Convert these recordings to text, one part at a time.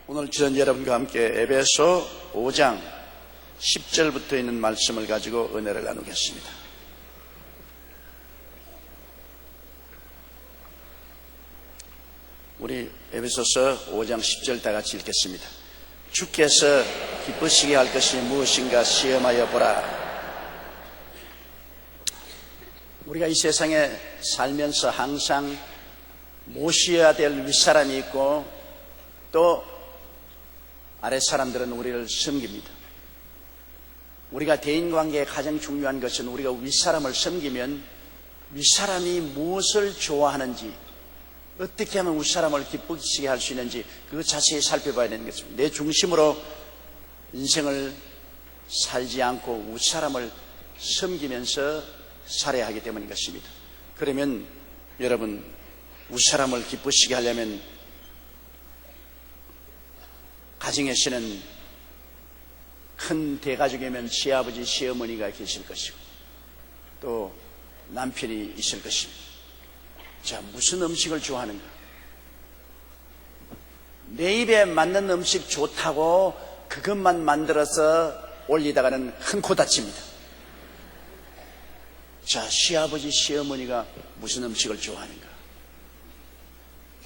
오늘 저는 여러분과 함께 에베소 5장 10절부터 있는 말씀을 가지고 은혜를 나누겠습니다. 우리 에베소서 5장 10절 다 같이 읽겠습니다. 주께서 기쁘시게 할 것이 무엇인가 시험하여 보라. 우리가 이 세상에 살면서 항상 모셔야 될 윗사람이 있고 또 아랫사람들은 우리를 섬깁니다. 우리가 대인관계에 가장 중요한 것은 우리가 윗사람을 섬기면 윗사람이 무엇을 좋아하는지, 어떻게 하면 윗사람을 기쁘시게 할 수 있는지 그거 자세히 살펴봐야 되는 것입니다. 내 중심으로 인생을 살지 않고 윗사람을 섬기면서 살아야 하기 때문인 것입니다. 그러면 여러분, 윗사람을 기쁘시게 하려면 가정에서는 큰 대가족이면 시아버지, 시어머니가 계실 것이고 또 남편이 있을 것입니다. 자, 무슨 음식을 좋아하는가? 내 입에 맞는 음식 좋다고 그것만 만들어서 올리다가는 큰 코 다칩니다. 자, 시아버지, 시어머니가 무슨 음식을 좋아하는가?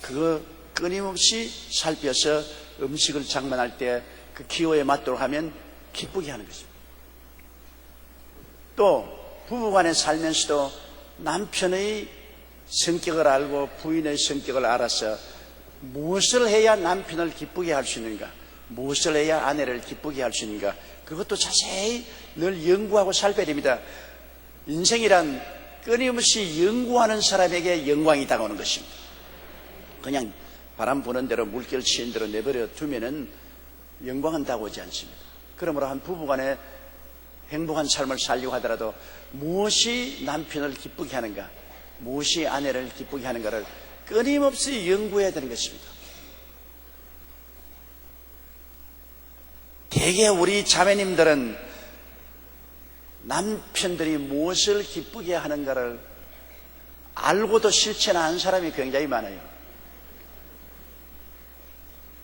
그거 끊임없이 살펴서 음식을 장만할 때 그 기호에 맞도록 하면 기쁘게 하는 것입니다. 또 부부간에 살면서도 남편의 성격을 알고 부인의 성격을 알아서 무엇을 해야 남편을 기쁘게 할 수 있는가, 무엇을 해야 아내를 기쁘게 할 수 있는가, 그것도 자세히 늘 연구하고 살펴야 됩니다. 인생이란 끊임없이 연구하는 사람에게 영광이 다가오는 것입니다. 그냥 바람 부는 대로 물결 치는 대로 내버려 두면은 영광은 다가오지 않습니다. 그러므로 한 부부간에 행복한 삶을 살려고 하더라도 무엇이 남편을 기쁘게 하는가, 무엇이 아내를 기쁘게 하는가를 끊임없이 연구해야 되는 것입니다. 대개 우리 자매님들은 남편들이 무엇을 기쁘게 하는가를 알고도 실천 안 하는 사람이 굉장히 많아요.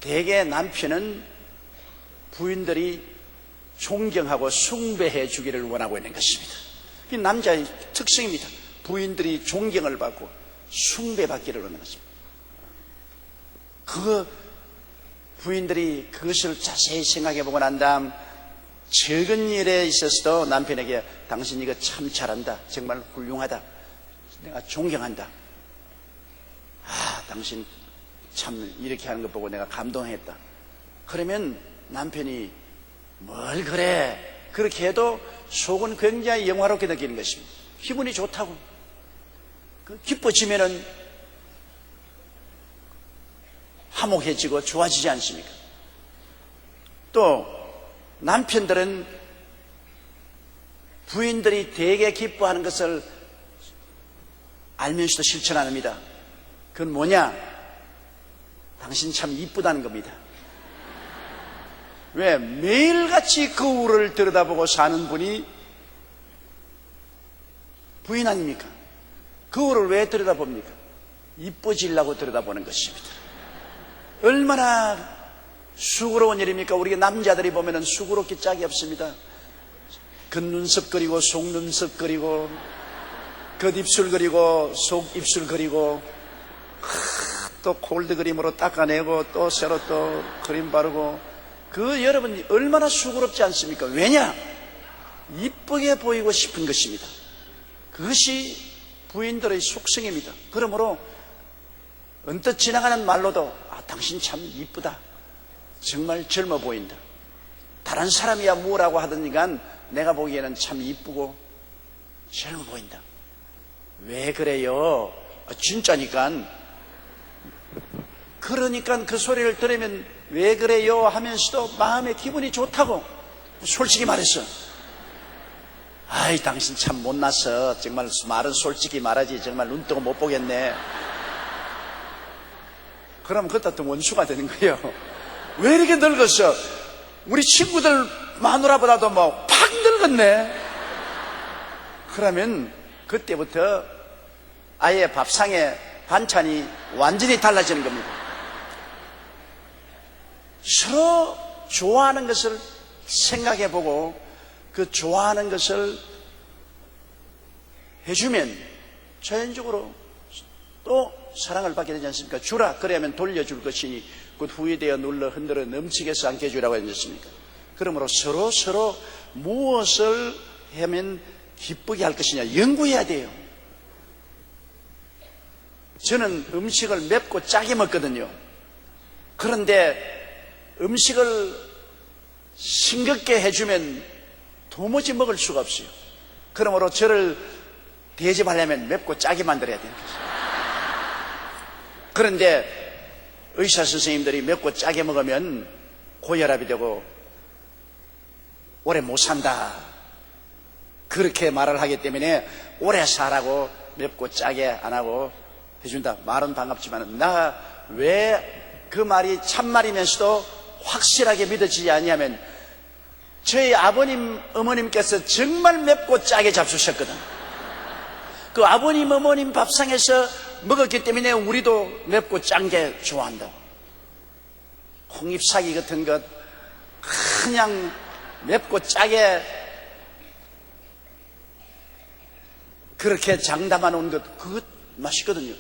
대개 남편은 부인들이 존경하고 숭배해 주기를 원하고 있는 것입니다. 이 남자의 특성입니다. 부인들이 존경을 받고 숭배받기를 원하는 것입니다. 부인들이 그것을 자세히 생각해 보고 난 다음 적은 일에 있어서도 남편에게 당신 이거 참 잘한다, 정말 훌륭하다, 내가 존경한다, 당신 참 이렇게 하는 것 보고 내가 감동했다. 그러면 남편이 뭘 그래, 그렇게 해도 속은 굉장히 영화롭게 느끼는 것입니다. 기분이 좋다고. 기뻐지면은 화목해지고 좋아지지 않습니까? 또 남편들은 부인들이 되게 기뻐하는 것을 알면서도 실천 안 합니다. 그건 뭐냐? 당신 참 이쁘다는 겁니다. 왜? 매일같이 거울을 들여다보고 사는 분이 부인 아닙니까? 거울을 왜 들여다봅니까? 이뻐지려고 들여다보는 것입니다. 얼마나 수고로운 일입니까? 우리 남자들이 보면은 수고롭기 짝이 없습니다. 겉눈썹 그리고 속눈썹 그리고 겉입술 그리고 속입술 그리고 또 콜드 그림으로 닦아내고 또 새로 또 그림 바르고, 여러분 얼마나 수고롭지 않습니까? 왜냐? 이쁘게 보이고 싶은 것입니다. 그것이 부인들의 속성입니다. 그러므로 언뜻 지나가는 말로도 당신 참 이쁘다, 정말 젊어 보인다, 다른 사람이야 뭐라고 하더니간 내가 보기에는 참 이쁘고 젊어 보인다. 왜 그래요? 진짜니까. 그러니까 그 소리를 들으면 왜 그래요 하면서도 마음에 기분이 좋다고. 솔직히 말했어. 당신 참 못나서 정말 말은 솔직히 말하지 정말 눈 뜨고 못 보겠네. 그럼 그것도 또 원수가 되는 거예요. 왜 이렇게 늙었어? 우리 친구들 마누라보다도 팍 늙었네. 그러면 그때부터 아예 밥상에 반찬이 완전히 달라지는 겁니다. 서로 좋아하는 것을 생각해보고 그 좋아하는 것을 해주면 자연적으로 또 사랑을 받게 되지 않습니까? 주라 그래야면 돌려줄 것이니 곧 후회되어 눌러 흔들어 넘치게 해서 않게 해주라고 하지 않습니까? 그러므로 서로 무엇을 하면 기쁘게 할 것이냐 연구해야 돼요. 저는 음식을 맵고 짜게 먹거든요. 그런데 음식을 싱겁게 해주면 도무지 먹을 수가 없어요. 그러므로 저를 대접하려면 맵고 짜게 만들어야 되는 거죠. 그런데 의사 선생님들이 맵고 짜게 먹으면 고혈압이 되고 오래 못 산다 그렇게 말을 하기 때문에 오래 살라고 맵고 짜게 안 하고 해준다. 말은 반갑지만 나 왜 그 말이 참말이면서도 확실하게 믿어지지 않냐면 저희 아버님 어머님께서 정말 맵고 짜게 잡수셨거든. 그 아버님 어머님 밥상에서 먹었기 때문에 우리도 맵고 짠 게 좋아한다고. 홍잎사기 같은 것 그냥 맵고 짜게 그렇게 장담해 놓은 것 그것 맛있거든요.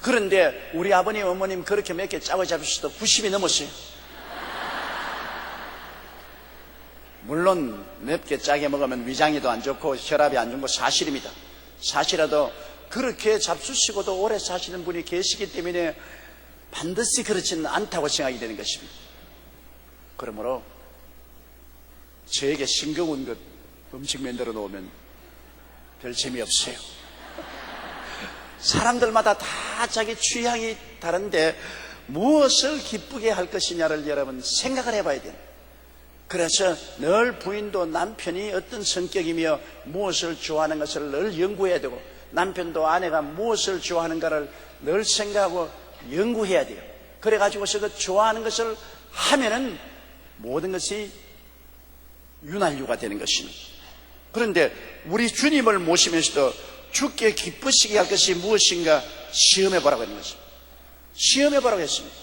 그런데 우리 아버님 어머님 그렇게 맵게 짜고 잡수셔도 90이 넘었어요. 물론 맵게 짜게 먹으면 위장에도 안 좋고 혈압이 안 좋은 거 사실입니다. 사실이라도 그렇게 잡수시고도 오래 사시는 분이 계시기 때문에 반드시 그렇지는 않다고 생각이 되는 것입니다. 그러므로 저에게 싱거운 것 음식 만들어 놓으면 별 재미없어요. 사람들마다 다 자기 취향이 다른데 무엇을 기쁘게 할 것이냐를 여러분 생각을 해봐야 돼요. 그래서 늘 부인도 남편이 어떤 성격이며 무엇을 좋아하는 것을 늘 연구해야 되고 남편도 아내가 무엇을 좋아하는가를 늘 생각하고 연구해야 돼요. 그래가지고서 그 좋아하는 것을 하면은 모든 것이 윤활유가 되는 것입니다. 그런데 우리 주님을 모시면서도 주께 기쁘시게 할 것이 무엇인가 시험해보라고 하는 것입니다. 시험해보라고 했습니다.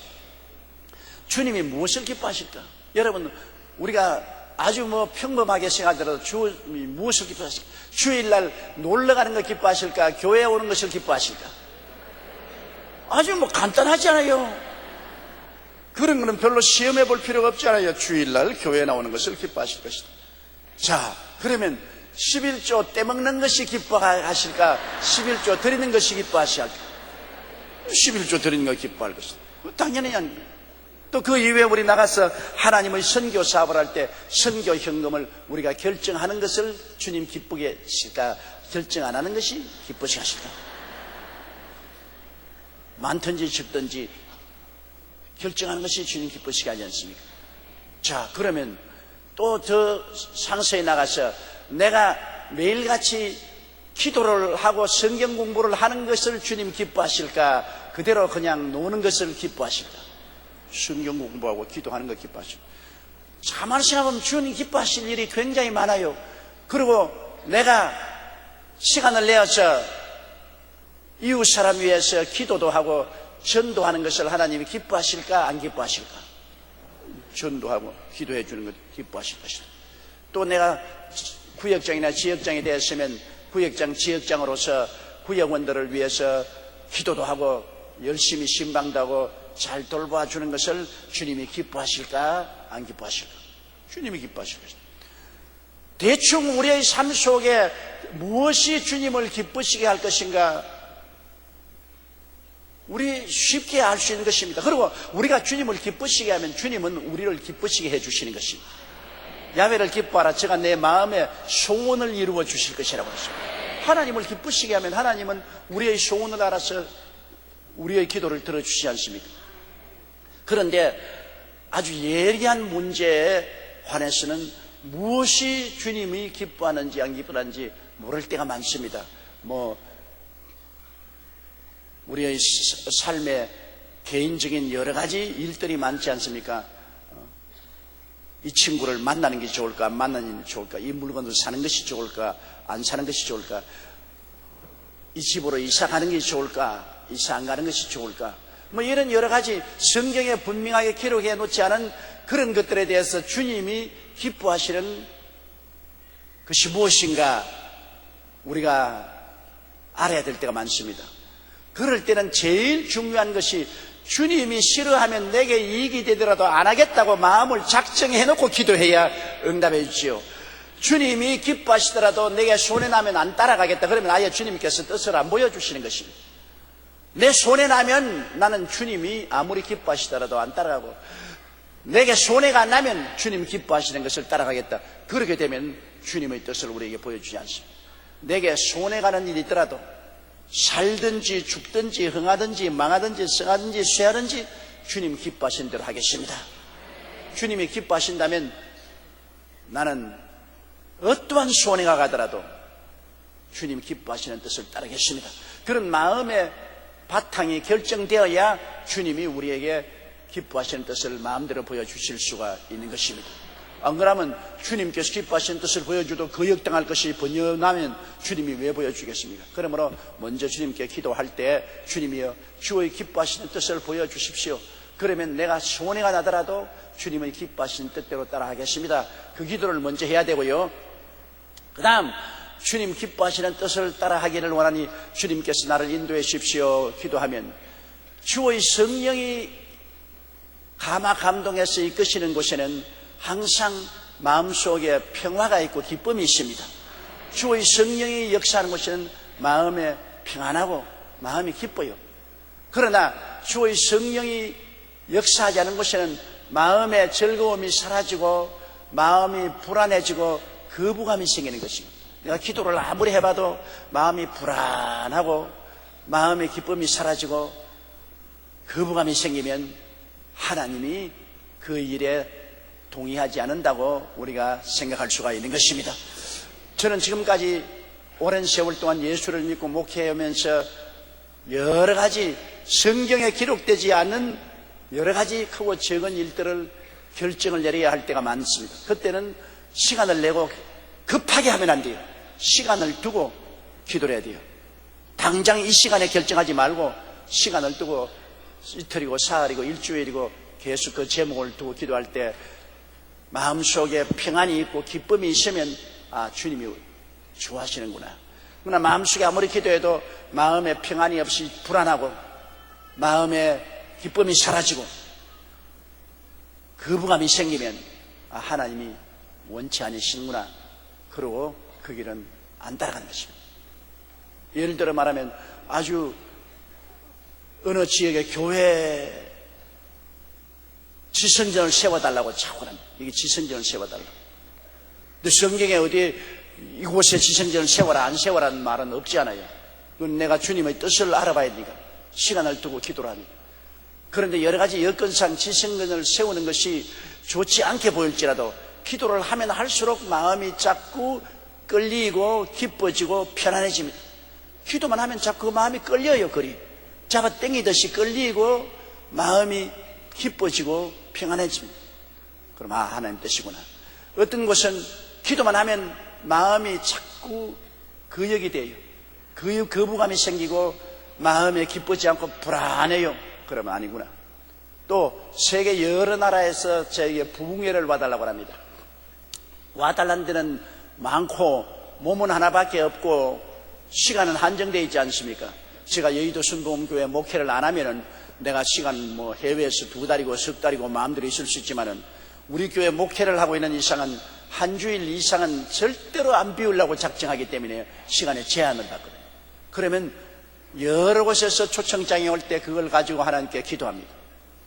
주님이 무엇을 기뻐하실까? 여러분 우리가 아주 평범하게 생각하더라도 주님이 무엇을 기뻐하실까? 주일날 놀러가는 걸 기뻐하실까? 교회에 오는 것을 기뻐하실까? 아주 간단하잖아요. 그런 거는 별로 시험해 볼 필요가 없잖아요. 주일날 교회에 나오는 것을 기뻐하실 것이다. 자, 그러면 11조 떼먹는 것이 기뻐하실까? 11조 드리는 것이 기뻐하실까? 11조 드리는 것 기뻐할 것이다. 당연히 아닙니다. 또 그 이후에 우리 나가서 하나님의 선교 사업을 할 때 선교 현금을 우리가 결정하는 것을 주님 기쁘게 하실까? 결정 안 하는 것이 기쁘시 하실까? 많든지 적든지 결정하는 것이 주님 기쁘시게 하지 않습니까? 자, 그러면 또 더 상세히 나가서 내가 매일같이 기도를 하고 성경 공부를 하는 것을 주님 기뻐하실까? 그대로 그냥 노는 것을 기뻐하실까? 성경 공부하고 기도하는 것 기뻐하실까? 가만히 생각하면 주님 기뻐하실 일이 굉장히 많아요. 그리고 내가 시간을 내어서 이웃 사람 위해서 기도도 하고 전도하는 것을 하나님이 기뻐하실까? 안 기뻐하실까? 전도하고 기도해 주는 것 기뻐하실 것이다. 또 내가 구역장이나 지역장이 되었으면 구역장, 지역장으로서 구역원들을 위해서 기도도 하고 열심히 신방도 하고 잘 돌봐주는 것을 주님이 기뻐하실까? 안 기뻐하실까? 주님이 기뻐하실 것이다. 대충 우리의 삶 속에 무엇이 주님을 기쁘시게 할 것인가? 우리 쉽게 알 수 있는 것입니다. 그리고 우리가 주님을 기쁘시게 하면 주님은 우리를 기쁘시게 해주시는 것입니다. 야훼를 기뻐하라. 제가 내 마음에 소원을 이루어 주실 것이라고 했습니다. 하나님을 기쁘시게 하면 하나님은 우리의 소원을 알아서 우리의 기도를 들어주시지 않습니까? 그런데 아주 예리한 문제에 관해서는 무엇이 주님이 기뻐하는지 안 기뻐하는지 모를 때가 많습니다. 우리의 삶에 개인적인 여러 가지 일들이 많지 않습니까? 이 친구를 만나는 게 좋을까? 안 만나는 게 좋을까? 이 물건을 사는 것이 좋을까? 안 사는 것이 좋을까? 이 집으로 이사 가는 게 좋을까? 이사 안 가는 것이 좋을까? 뭐 이런 여러 가지 성경에 분명하게 기록해 놓지 않은 그런 것들에 대해서 주님이 기뻐하시는 것이 무엇인가 우리가 알아야 될 때가 많습니다. 그럴 때는 제일 중요한 것이 주님이 싫어하면 내게 이익이 되더라도 안 하겠다고 마음을 작정해 놓고 기도해야 응답해 주지요. 주님이 기뻐하시더라도 내게 손해나면 안 따라가겠다 그러면 아예 주님께서 뜻을 안 보여주시는 것입니다. 내 손해나면 나는 주님이 아무리 기뻐하시더라도 안 따라가고, 내게 손해가 안 나면 주님 기뻐하시는 것을 따라가겠다. 그렇게 되면 주님의 뜻을 우리에게 보여주지 않습니다. 내게 손해가는 일이 있더라도 살든지 죽든지 흥하든지 망하든지 성하든지 쇠하든지 주님 기뻐하신 대로 하겠습니다. 주님이 기뻐하신다면 나는 어떠한 손해가 가더라도 주님 기뻐하시는 뜻을 따르겠습니다. 그런 마음의 바탕이 결정되어야 주님이 우리에게 기뻐하시는 뜻을 마음대로 보여주실 수가 있는 것입니다. 안 그러면 주님께서 기뻐하시는 뜻을 보여주도 거역당할 것이 번연하면 주님이 왜 보여주겠습니까? 그러므로 먼저 주님께 기도할 때 주님이여 주의 기뻐하시는 뜻을 보여주십시오. 그러면 내가 손해가 나더라도 주님의 기뻐하시는 뜻대로 따라하겠습니다. 그 기도를 먼저 해야 되고요. 그 다음 주님 기뻐하시는 뜻을 따라하기를 원하니 주님께서 나를 인도해 주십시오 기도하면 주의 성령이 감화 감동해서 이끄시는 곳에는 항상 마음속에 평화가 있고 기쁨이 있습니다. 주의 성령이 역사하는 곳에는 마음에 평안하고 마음이 기뻐요. 그러나 주의 성령이 역사하지 않은 곳에는 마음의 즐거움이 사라지고 마음이 불안해지고 거부감이 생기는 것입니다. 내가 기도를 아무리 해봐도 마음이 불안하고 마음의 기쁨이 사라지고 거부감이 생기면 하나님이 그 일에 동의하지 않는다고 우리가 생각할 수가 있는 것입니다. 저는 지금까지 오랜 세월 동안 예수를 믿고 목회하면서 여러 가지 성경에 기록되지 않은 여러 가지 크고 적은 일들을 결정을 내려야 할 때가 많습니다. 그때는 시간을 내고 급하게 하면 안 돼요. 시간을 두고 기도를 해야 돼요. 당장 이 시간에 결정하지 말고 시간을 두고 이틀이고 사흘이고 일주일이고 계속 그 제목을 두고 기도할 때 마음속에 평안이 있고 기쁨이 있으면 주님이 좋아하시는구나. 그러나 마음속에 아무리 기도해도 마음에 평안이 없이 불안하고 마음에 기쁨이 사라지고 거부감이 생기면 하나님이 원치 않으시는구나. 그러고 그 길은 안 따라가는 것입니다. 예를 들어 말하면 아주 어느 지역의 교회 지성전을 세워달라고 자꾸 합니다. 이게 지성전을 세워달라고. 근데 성경에 어디 이곳에 지성전을 세워라 안 세워라는 말은 없지 않아요. 그건 내가 주님의 뜻을 알아봐야 되니까 시간을 두고 기도를 합니다. 그런데 여러 가지 여건상 지성전을 세우는 것이 좋지 않게 보일지라도 기도를 하면 할수록 마음이 자꾸 끌리고 기뻐지고 편안해집니다. 기도만 하면 자꾸 그 마음이 끌려요. 그리 잡아 당기듯이 끌리고 마음이 기뻐지고 평안해집니다. 그럼 하나님 뜻이구나. 어떤 곳은 기도만 하면 마음이 자꾸 거역이 돼요. 거부감이 생기고 마음에 기쁘지 않고 불안해요. 그러면 아니구나. 또 세계 여러 나라에서 저에게 부흥회를 와달라고 합니다. 와달라는 데는 많고 몸은 하나밖에 없고 시간은 한정되어 있지 않습니까? 제가 여의도 순복음교회 목회를 안 하면은 내가 시간 해외에서 2달이고 석 달이고 마음대로 있을 수 있지만은 우리 교회 목회를 하고 있는 이상은 한 주일 이상은 절대로 안 비우려고 작정하기 때문에 시간에 제한을 받거든요. 그러면 여러 곳에서 초청장이 올 때 그걸 가지고 하나님께 기도합니다.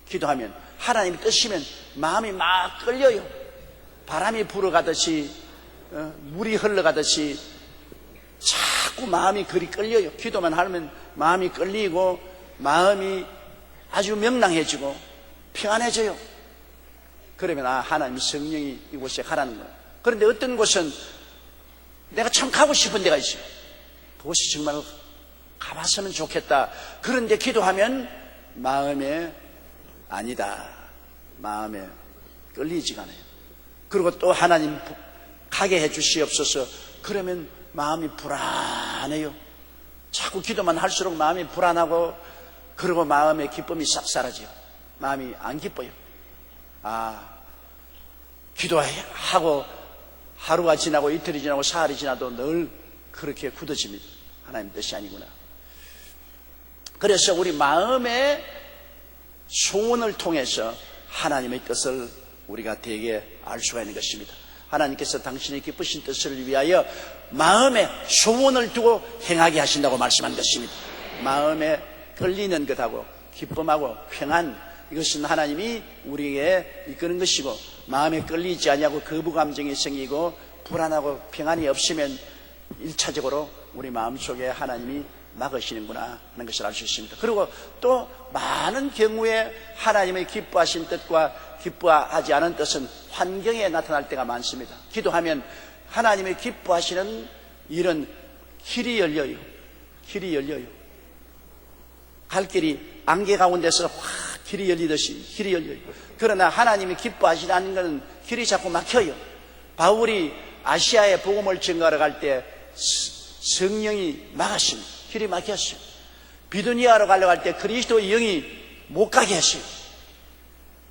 기도하면 하나님이 뜻이면 마음이 막 끌려요. 바람이 불어가듯이 물이 흘러가듯이 자꾸 마음이 그리 끌려요. 기도만 하면 마음이 끌리고 마음이 아주 명랑해지고 평안해져요. 그러면 하나님 성령이 이곳에 가라는 거예요. 그런데 어떤 곳은 내가 참 가고 싶은 데가 있어요. 그곳이 정말 가봤으면 좋겠다. 그런데 기도하면 마음에 아니다. 마음에 끌리지가 않아요. 그리고 또 하나님 가게 해 주시옵소서. 그러면 마음이 불안해요. 자꾸 기도만 할수록 마음이 불안하고 그리고 마음의 기쁨이 싹 사라져요. 마음이 안 기뻐요. 기도하고 하루가 지나고 이틀이 지나고 사흘이 지나도 늘 그렇게 굳어집니다. 하나님 뜻이 아니구나. 그래서 우리 마음의 소원을 통해서 하나님의 뜻을 우리가 되게 알 수가 있는 것입니다. 하나님께서 당신의 기쁘신 뜻을 위하여 마음에 소원을 두고 행하게 하신다고 말씀한 것입니다. 마음에 끌리는 것하고 기쁨하고 평안, 이것은 하나님이 우리에게 이끄는 것이고, 마음에 끌리지 아니하고 거부감정이 생기고 불안하고 평안이 없으면 1차적으로 우리 마음속에 하나님이 막으시는구나 하는 것을 알 수 있습니다. 그리고 또 많은 경우에 하나님의 기뻐하신 뜻과 기뻐하지 않은 뜻은 환경에 나타날 때가 많습니다. 기도하면 하나님의 기뻐하시는 이런 길이 열려요. 길이 열려요. 갈 길이 안개 가운데서 확 길이 열리듯이 길이 열려요. 그러나 하나님이 기뻐하시지 않는 것은 길이 자꾸 막혀요. 바울이 아시아에 복음을 증거하러 갈 때 성령이 막았습니다. 길이 막혔어요. 비두니아로 가려고 할 때 그리스도의 영이 못 가게 했어요.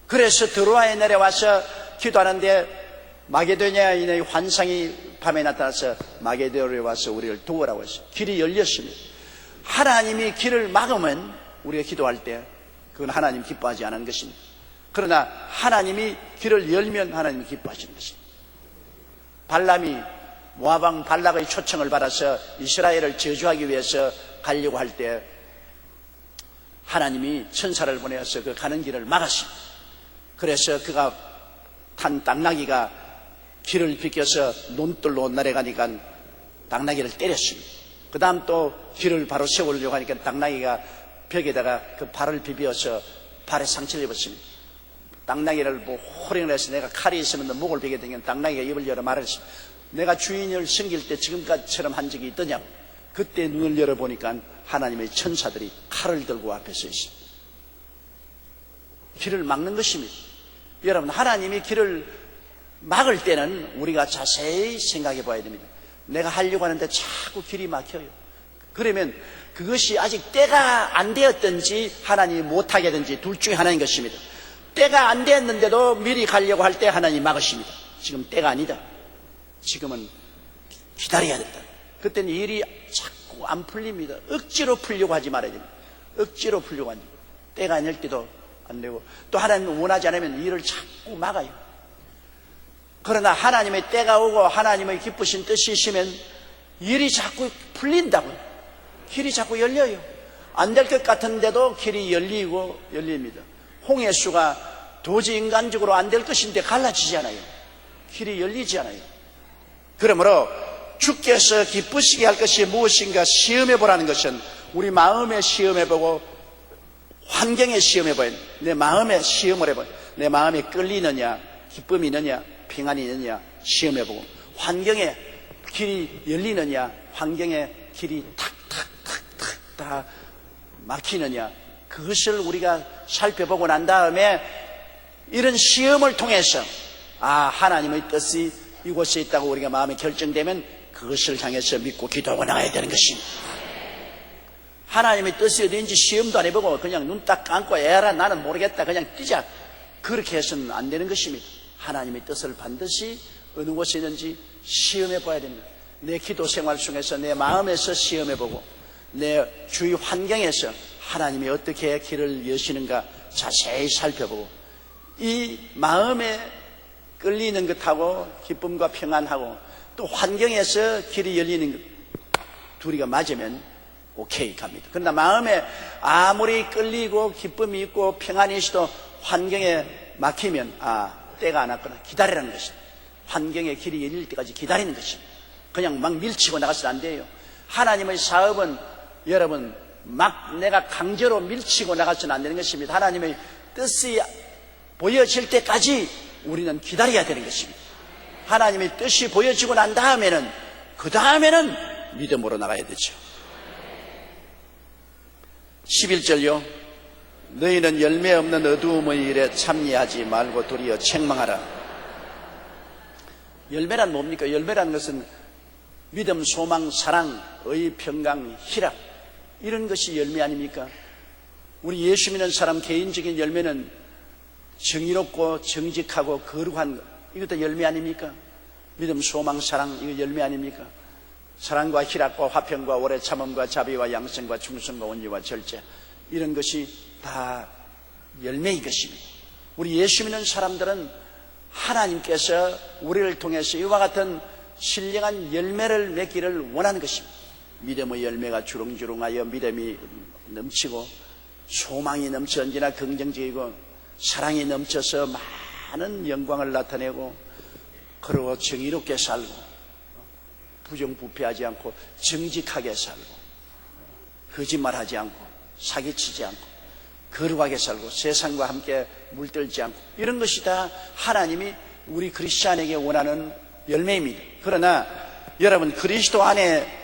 그래서 드로아에 내려와서 기도하는데 마게도냐인의 환상이 밤에 나타나서 마게도냐에 와서 우리를 도우라고 했어요. 길이 열렸습니다. 하나님이 길을 막으면 우리가 기도할 때 그건 하나님 기뻐하지 않은 것입니다. 그러나 하나님이 길을 열면 하나님이 기뻐하시는 것입니다. 발람이 모압왕 발락의 초청을 받아서 이스라엘을 저주하기 위해서 가려고 할 때 하나님이 천사를 보내어서 그 가는 길을 막았습니다. 그래서 그가 탄 당나귀가 길을 비껴서 논돌로 내려가니까 당나귀를 때렸습니다. 그 다음 또 길을 바로 세우려고 하니까 당나귀가 벽에다가 그 발을 비벼서 발에 상처를 입었습니다. 당나귀를 호령을 해서 내가 칼이 있으면 너 목을 베게 되면 당나귀가 입을 열어 말했습니다. 내가 주인을 섬길 때 지금까지처럼 한 적이 있더냐고. 그때 눈을 열어보니까 하나님의 천사들이 칼을 들고 앞에 서 있습니다. 길을 막는 것입니다. 여러분, 하나님이 길을 막을 때는 우리가 자세히 생각해 봐야 됩니다. 내가 하려고 하는데 자꾸 길이 막혀요. 그러면 그것이 아직 때가 안 되었든지 하나님이 못하게 하든지 둘 중에 하나인 것입니다. 때가 안 되었는데도 미리 가려고 할 때 하나님이 막으십니다. 지금 때가 아니다. 지금은 기다려야 된다. 그때는 일이 자꾸 안 풀립니다. 억지로 풀려고 하지 말아야 됩니다. 억지로 풀려고 하지 말아요. 때가 아닐 때도 안 되고, 또 하나님이 원하지 않으면 일을 자꾸 막아요. 그러나 하나님의 때가 오고 하나님의 기쁘신 뜻이 있으면 일이 자꾸 풀린다고요. 길이 자꾸 열려요. 안 될 것 같은데도 길이 열립니다. 홍해수가 도저히 인간적으로 안 될 것인데 갈라지지 않아요. 길이 열리지 않아요. 그러므로 주께서 기쁘시게 할 것이 무엇인가 시험해보라는 것은 우리 마음에 시험해보고 환경에 시험해봐야 돼요. 내 마음에 시험을 해봐요. 내 마음에 끌리느냐, 기쁨이 있느냐, 평안이 있느냐 시험해보고, 환경에 길이 열리느냐, 환경에 길이 탁탁탁탁 다 막히느냐, 그것을 우리가 살펴보고 난 다음에 이런 시험을 통해서 하나님의 뜻이 이곳에 있다고 우리가 마음에 결정되면 그것을 향해서 믿고 기도하고 나가야 되는 것입니다. 하나님의 뜻이 어디인지 시험도 안 해보고 그냥 눈 딱 감고 에라 나는 모르겠다 그냥 뛰자, 그렇게 해서는 안 되는 것입니다. 하나님의 뜻을 반드시 어느 곳에 있는지 시험해 봐야 됩니다. 내 기도 생활 속에서 내 마음에서 시험해 보고 내 주위 환경에서 하나님이 어떻게 길을 여시는가 자세히 살펴보고, 이 마음에 끌리는 것하고 기쁨과 평안하고 또 환경에서 길이 열리는 것 둘이가 맞으면 오케이 갑니다. 그러나 마음에 아무리 끌리고 기쁨이 있고 평안이 있어도 환경에 막히면 때가 안 왔구나 기다리라는 것입니다. 환경에 길이 열릴 때까지 기다리는 것입니다. 그냥 막 밀치고 나가서는 안 돼요. 하나님의 사업은 여러분 막 내가 강제로 밀치고 나가서는 안 되는 것입니다. 하나님의 뜻이 보여질 때까지 우리는 기다려야 되는 것입니다. 하나님의 뜻이 보여지고 난 다음에는 그 다음에는 믿음으로 나가야 되죠. 11절요. 너희는 열매 없는 어두움의 일에 참여하지 말고 도리어 책망하라. 열매란 뭡니까? 열매란 것은 믿음, 소망, 사랑, 의, 평강, 희락, 이런 것이 열매 아닙니까? 우리 예수 믿는 사람 개인적인 열매는 정의롭고 정직하고 거룩한 것, 이것도 열매 아닙니까? 믿음, 소망, 사랑, 이거 열매 아닙니까? 사랑과 희락과 화평과 오래 참음과 자비와 양성과 충성과 온유와 절제, 이런 것이 다 열매인 것입니다. 우리 예수 믿는 사람들은 하나님께서 우리를 통해서 이와 같은 신령한 열매를 맺기를 원하는 것입니다. 믿음의 열매가 주렁주렁하여 믿음이 넘치고, 소망이 넘쳐 언제나 긍정적이고, 사랑이 넘쳐서 많은 영광을 나타내고, 그리고 정의롭게 살고, 부정부패하지 않고 정직하게 살고, 거짓말하지 않고 사기치지 않고 거룩하게 살고 세상과 함께 물들지 않고, 이런 것이 다 하나님이 우리 그리스도인에게 원하는 열매입니다. 그러나 여러분, 그리스도 안에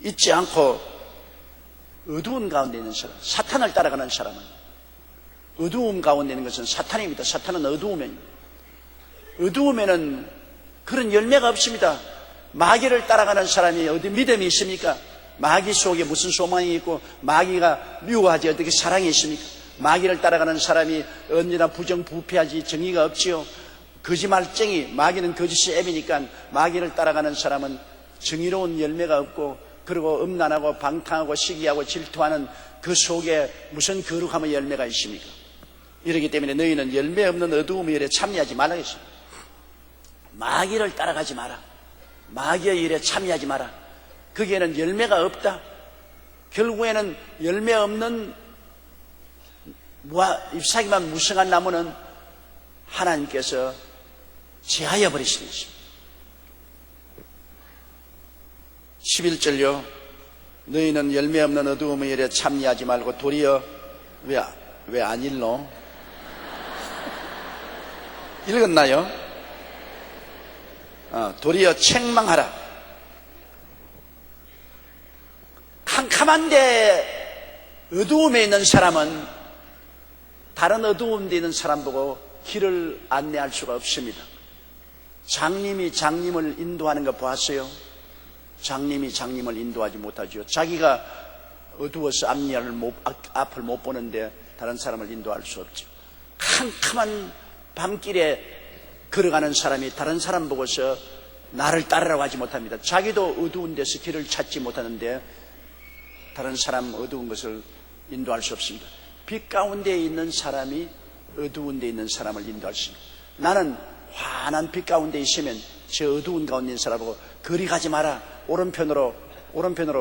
있지 않고 어두운 가운데 있는 사람, 사탄을 따라가는 사람은, 어두움 가운데 있는 것은 사탄입니다. 사탄은 어두움입니다. 어두움에는 그런 열매가 없습니다. 마귀를 따라가는 사람이 어디 믿음이 있습니까? 마귀 속에 무슨 소망이 있고, 마귀가 미워하지 어떻게 사랑이 있습니까? 마귀를 따라가는 사람이 언제나 부정부패하지 정의가 없지요. 거짓말쟁이, 마귀는 거짓의 앱이니까 마귀를 따라가는 사람은 정의로운 열매가 없고, 그리고 음란하고 방탕하고 시기하고 질투하는 그 속에 무슨 거룩함의 열매가 있습니까? 이렇기 때문에 너희는 열매 없는 어두움의 일에 참여하지 말라겠습니다. 마귀를 따라가지 마라. 마귀의 일에 참여하지 마라. 거기에는 열매가 없다. 결국에는 열매 없는 잎사귀만 무성한 나무는 하나님께서 제하여 버리시는 것입니다. 11절요. 너희는 열매 없는 어두움의 일에 참여하지 말고 도리어, 왜 안 읽노? 읽었나요? 도리어 책망하라. 캄캄한데 어두움에 있는 사람은 다른 어두운 데 있는 사람 보고 길을 안내할 수가 없습니다. 장님이 장님을 인도하는 거 보았어요? 장님이 장님을 인도하지 못하죠. 자기가 어두워서 앞을 못 보는데 다른 사람을 인도할 수 없죠. 캄캄한 밤길에 걸어가는 사람이 다른 사람 보고서 나를 따르라고 하지 못합니다. 자기도 어두운 데서 길을 찾지 못하는데 다른 사람 어두운 것을 인도할 수 없습니다. 빛 가운데 있는 사람이 어두운 데 있는 사람을 인도할 수 있습니다. 나는 환한 빛 가운데 있으면 저 어두운 가운데 있는 사람하고 거리 가지 마라. 오른편으로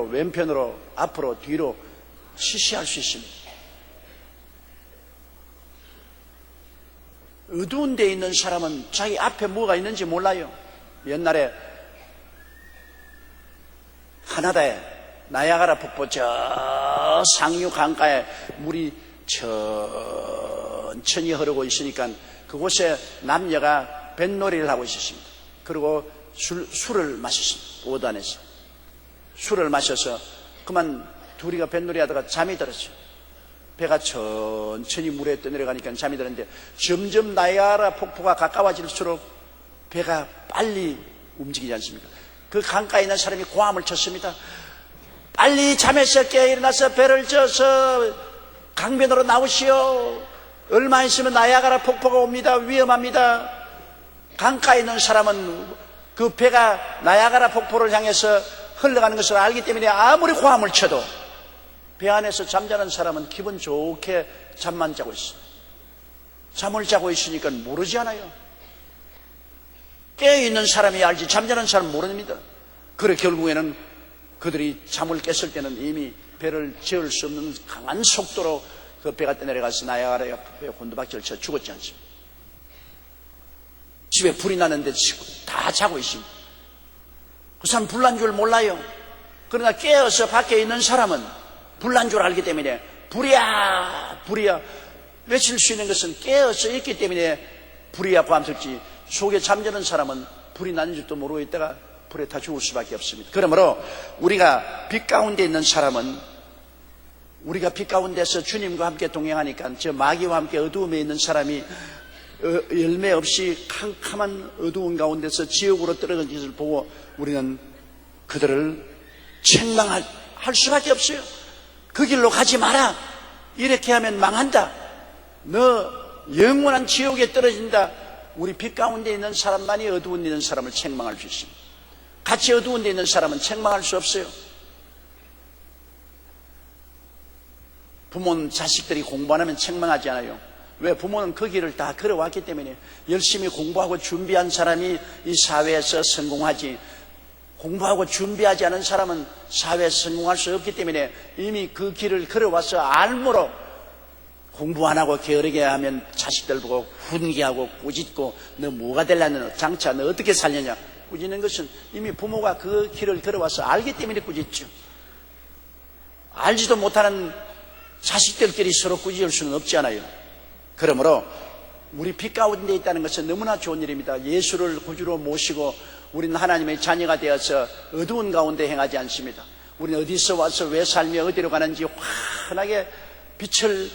왼편으로 앞으로 뒤로 시시할 수 있습니다. 어두운 데 있는 사람은 자기 앞에 뭐가 있는지 몰라요. 옛날에 카나다에 나야가라 폭포 저 상류 강가에 물이 천천히 흐르고 있으니까 그곳에 남녀가 뱃놀이를 하고 있었습니다. 그리고 술을 마셨습니다. 보드 안에서 술을 마셔서 그만 둘이가 뱃놀이 하다가 잠이 들었어요. 배가 천천히 물에 떠내려가니까 잠이 들었는데 점점 나야가라 폭포가 가까워질수록 배가 빨리 움직이지 않습니까? 그 강가에 있는 사람이 고함을 쳤습니다. 빨리 잠에서 깨어 일어나서 배를 져서 강변으로 나오시오. 얼마 있으면 나야가라 폭포가 옵니다. 위험합니다. 강가에 있는 사람은 그 배가 나야가라 폭포를 향해서 흘러가는 것을 알기 때문에 아무리 고함을 쳐도 배 안에서 잠자는 사람은 기분 좋게 잠만 자고 있어요. 잠을 자고 있으니까 모르지 않아요. 깨어있는 사람이 알지 잠자는 사람은 모릅니다. 그래 결국에는 그들이 잠을 깼을 때는 이미 배를 저을 수 없는 강한 속도로 그 배가 떠내려가서 나야가라 옆에 곤두박질을 쳐 죽었지 않습니까? 집에 불이 나는데 다 자고 있습니다. 그 사람 불난 줄 몰라요. 그러나 깨어서 밖에 있는 사람은 불난 줄 알기 때문에 불이야 외칠 수 있는 것은 깨어서 있기 때문에 불이야 밤새지, 속에 잠자는 사람은 불이 나는 줄도 모르고 있다가 불에 다 죽을 수밖에 없습니다. 그러므로 우리가 빛 가운데 있는 사람은, 우리가 빛 가운데서 주님과 함께 동행하니까 저 마귀와 함께 어두움에 있는 사람이 열매 없이 캄캄한 어두운 가운데서 지옥으로 떨어진 것을 보고 우리는 그들을 책망할 수밖에 없어요. 그 길로 가지 마라. 이렇게 하면 망한다. 너 영원한 지옥에 떨어진다. 우리 빛 가운데 있는 사람만이 어두운 데 있는 사람을 책망할 수 있습니다. 같이 어두운 데 있는 사람은 책망할 수 없어요. 부모는 자식들이 공부 안 하면 책망하지 않아요. 왜? 부모는 그 길을 다 걸어왔기 때문에. 열심히 공부하고 준비한 사람이 이 사회에서 성공하지, 공부하고 준비하지 않은 사람은 사회에서 성공할 수 없기 때문에 이미 그 길을 걸어와서 알므로 공부 안 하고 게으르게 하면 자식들 보고 훈계하고 꾸짖고 너 뭐가 되려는, 장차 너 어떻게 살려냐 꾸짖는 것은 이미 부모가 그 길을 걸어와서 알기 때문에 꾸짖죠. 알지도 못하는 자식들끼리 서로 꾸짖을 수는 없지 않아요. 그러므로 우리 빛 가운데 있다는 것은 너무나 좋은 일입니다. 예수를 구주로 모시고 우리는 하나님의 자녀가 되어서 어두운 가운데 행하지 않습니다. 우리는 어디서 와서 왜 살며 어디로 가는지 환하게 빛을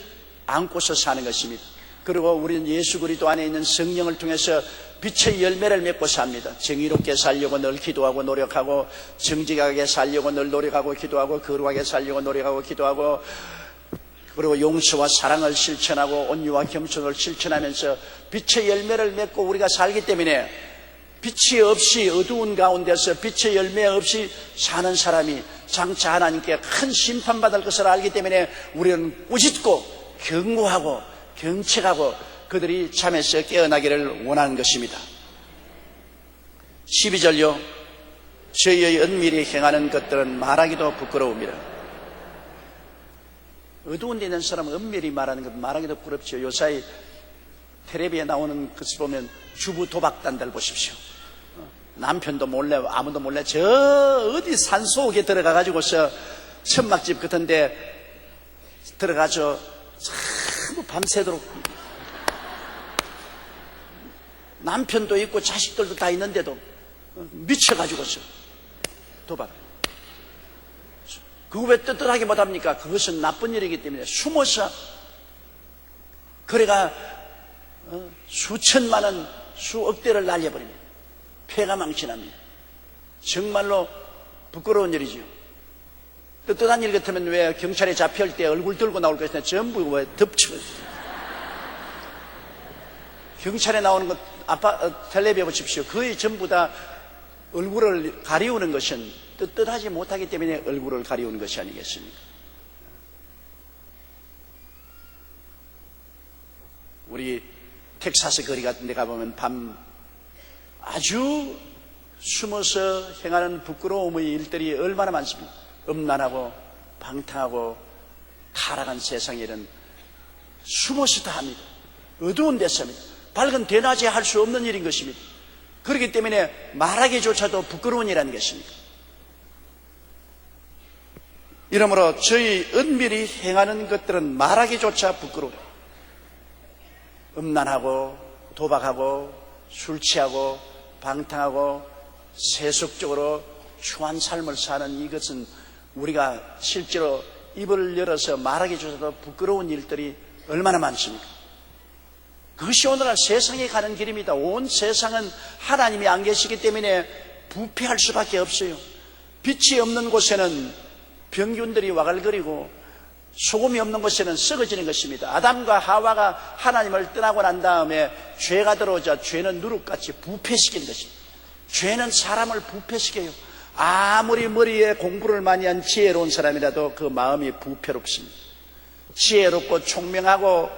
안고서 사는 것입니다. 그리고 우리는 예수 그리스도 안에 있는 성령을 통해서 빛의 열매를 맺고 삽니다. 정의롭게 살려고 늘 기도하고 노력하고, 정직하게 살려고 늘 노력하고 기도하고, 거룩하게 살려고 노력하고 기도하고, 그리고 용서와 사랑을 실천하고 온유와 겸손을 실천하면서 빛의 열매를 맺고 우리가 살기 때문에 빛이 없이 어두운 가운데서 빛의 열매 없이 사는 사람이 장차 하나님께 큰 심판받을 것을 알기 때문에 우리는 꾸짖고 경고하고 경책하고 그들이 잠에서 깨어나기를 원하는 것입니다. 12절요. 저희의 은밀히 행하는 것들은 말하기도 부끄러웁니다. 어두운 데 있는 사람은 은밀히 말하는 것 말하기도 부끄럽죠. 요사이 텔레비에 나오는 것을 보면 주부 도박단들 보십시오. 남편도 몰래, 아무도 몰래 저 어디 산속에 들어가가지고서 천막집 같은 데 들어가서 참 밤새도록 남편도 있고 자식들도 다 있는데도 미쳐가지고서 도박. 그거 왜 떳떳하게 못합니까? 그것은 나쁜 일이기 때문에 숨어서 거래가 수천만 원, 수억대를 날려버립니다. 폐가 망신합니다. 정말로 부끄러운 일이죠. 떳떳한 일 같으면 왜 경찰에 잡혀올 때 얼굴 들고 나올 것이냐 전부 왜 덮치고 경찰에 나오는 것 텔레비에 보십시오. 거의 전부 다 얼굴을 가리우는 것은 떳떳하지 못하기 때문에 얼굴을 가리우는 것이 아니겠습니까? 우리 텍사스 거리 같은 데 가보면 밤 아주 숨어서 행하는 부끄러움의 일들이 얼마나 많습니까? 음란하고 방탕하고 타락한 세상에는 숨어서 다 합니다. 어두운 데서 합니다. 밝은 대낮에 할 수 없는 일인 것입니다. 그렇기 때문에 말하기조차도 부끄러운 일이라는 것입니다. 이러므로 저희 은밀히 행하는 것들은 말하기조차 부끄러워요. 음란하고 도박하고 술 취하고 방탕하고 세속적으로 추한 삶을 사는 이것은 우리가 실제로 입을 열어서 말하기조차도 부끄러운 일들이 얼마나 많습니까? 그것이 오늘날 세상에 가는 길입니다. 온 세상은 하나님이 안 계시기 때문에 부패할 수밖에 없어요. 빛이 없는 곳에는 병균들이 와글거리고 소금이 없는 곳에는 썩어지는 것입니다. 아담과 하와가 하나님을 떠나고 난 다음에 죄가 들어오자 죄는 누룩같이 부패시키는 것입니다. 죄는 사람을 부패시켜요. 아무리 머리에 공부를 많이 한 지혜로운 사람이라도 그 마음이 부패롭습니다. 지혜롭고 총명하고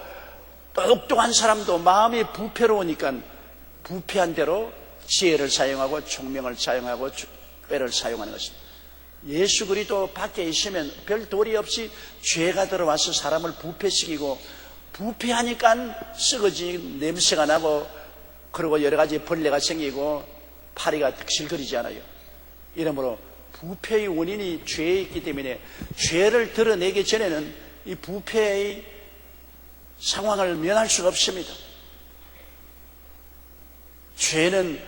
똑똑한 사람도 마음이 부패로우니까 부패한 대로 지혜를 사용하고 총명을 사용하고 꾀를 사용하는 것입니다. 예수 그리스도 밖에 있으면 별 도리 없이 죄가 들어와서 사람을 부패시키고 부패하니까 썩어진 냄새가 나고 그리고 여러 가지 벌레가 생기고 파리가 득실거리지 않아요. 이러므로 부패의 원인이 죄에 있기 때문에 죄를 드러내기 전에는 이 부패의 상황을 면할 수가 없습니다. 죄는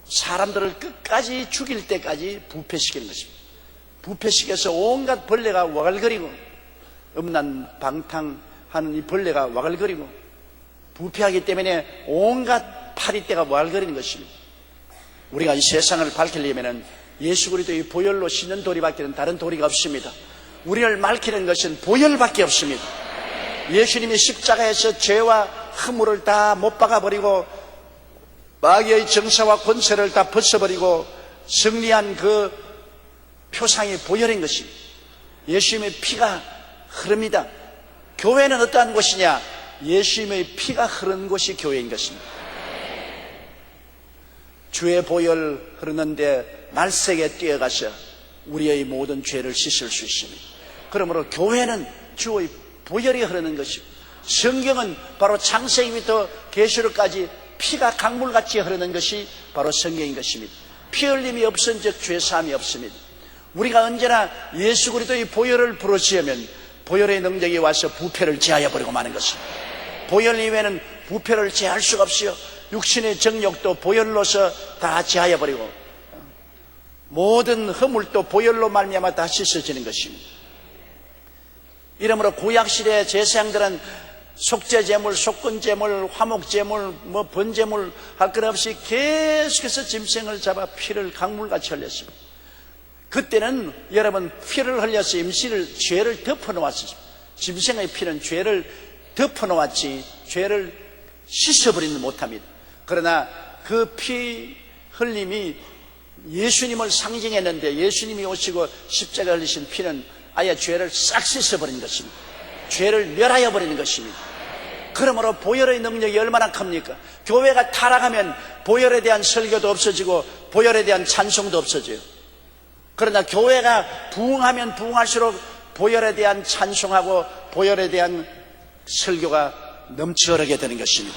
사람들을 끝까지 죽일 때까지 부패시키는 것입니다. 부패시켜서 온갖 벌레가 와글거리고 음란 방탕하는 이 벌레가 와글거리고 부패하기 때문에 온갖 파리떼가 와글거리는 것입니다. 우리가 이 세상을 밝히려면 예수 그리스도의 보혈로 씻는 도리밖에는 다른 도리가 없습니다. 우리를 밝히는 것은 보혈밖에 없습니다. 예수님이 십자가에서 죄와 허물을 다 못 박아버리고 마귀의 정사와 권세를 다 벗어버리고 승리한 그 표상이 보혈인 것입니다. 예수님의 피가 흐릅니다. 교회는 어떠한 곳이냐? 예수님의 피가 흐르는 곳이 교회인 것입니다. 주의 보혈 흐르는데 날색에 뛰어가서 우리의 모든 죄를 씻을 수 있습니다. 그러므로 교회는 주의 보혈이 흐르는 것이고, 성경은 바로 창세기부터 계시록까지 피가 강물같이 흐르는 것이 바로 성경인 것입니다. 피 흘림이 없은즉 죄 사함이 없습니다. 우리가 언제나 예수 그리스도의 보혈을 부르짖으면 보혈의 능력이 와서 부패를 제하여 버리고 마는 것입니다. 보혈 이외에는 부패를 제할 수가 없어요. 육신의 정욕도 보혈로서 다 제하여 버리고 모든 허물도 보혈로 말미암아 다 씻어지는 것입니다. 이러므로 구약시대 제사장들은 속죄제물, 속건제물, 화목제물, 번제물 할 것 없이 계속해서 짐승을 잡아 피를 강물같이 흘렸습니다. 그때는 여러분 피를 흘려서 임시를 죄를 덮어놓았습니다. 짐승의 피는 죄를 덮어놓았지 죄를 씻어버리는 못합니다. 그러나 그 피 흘림이 예수님을 상징했는데 예수님이 오시고 십자가 흘리신 피는 아예 죄를 싹 씻어버린 것입니다. 죄를 멸하여 버리는 것입니다. 그러므로 보혈의 능력이 얼마나 큽니까? 교회가 타락하면 보혈에 대한 설교도 없어지고 보혈에 대한 찬송도 없어져요. 그러나 교회가 부흥하면 부흥할수록 보혈에 대한 찬송하고 보혈에 대한 설교가 넘쳐 흐르게 되는 것입니다.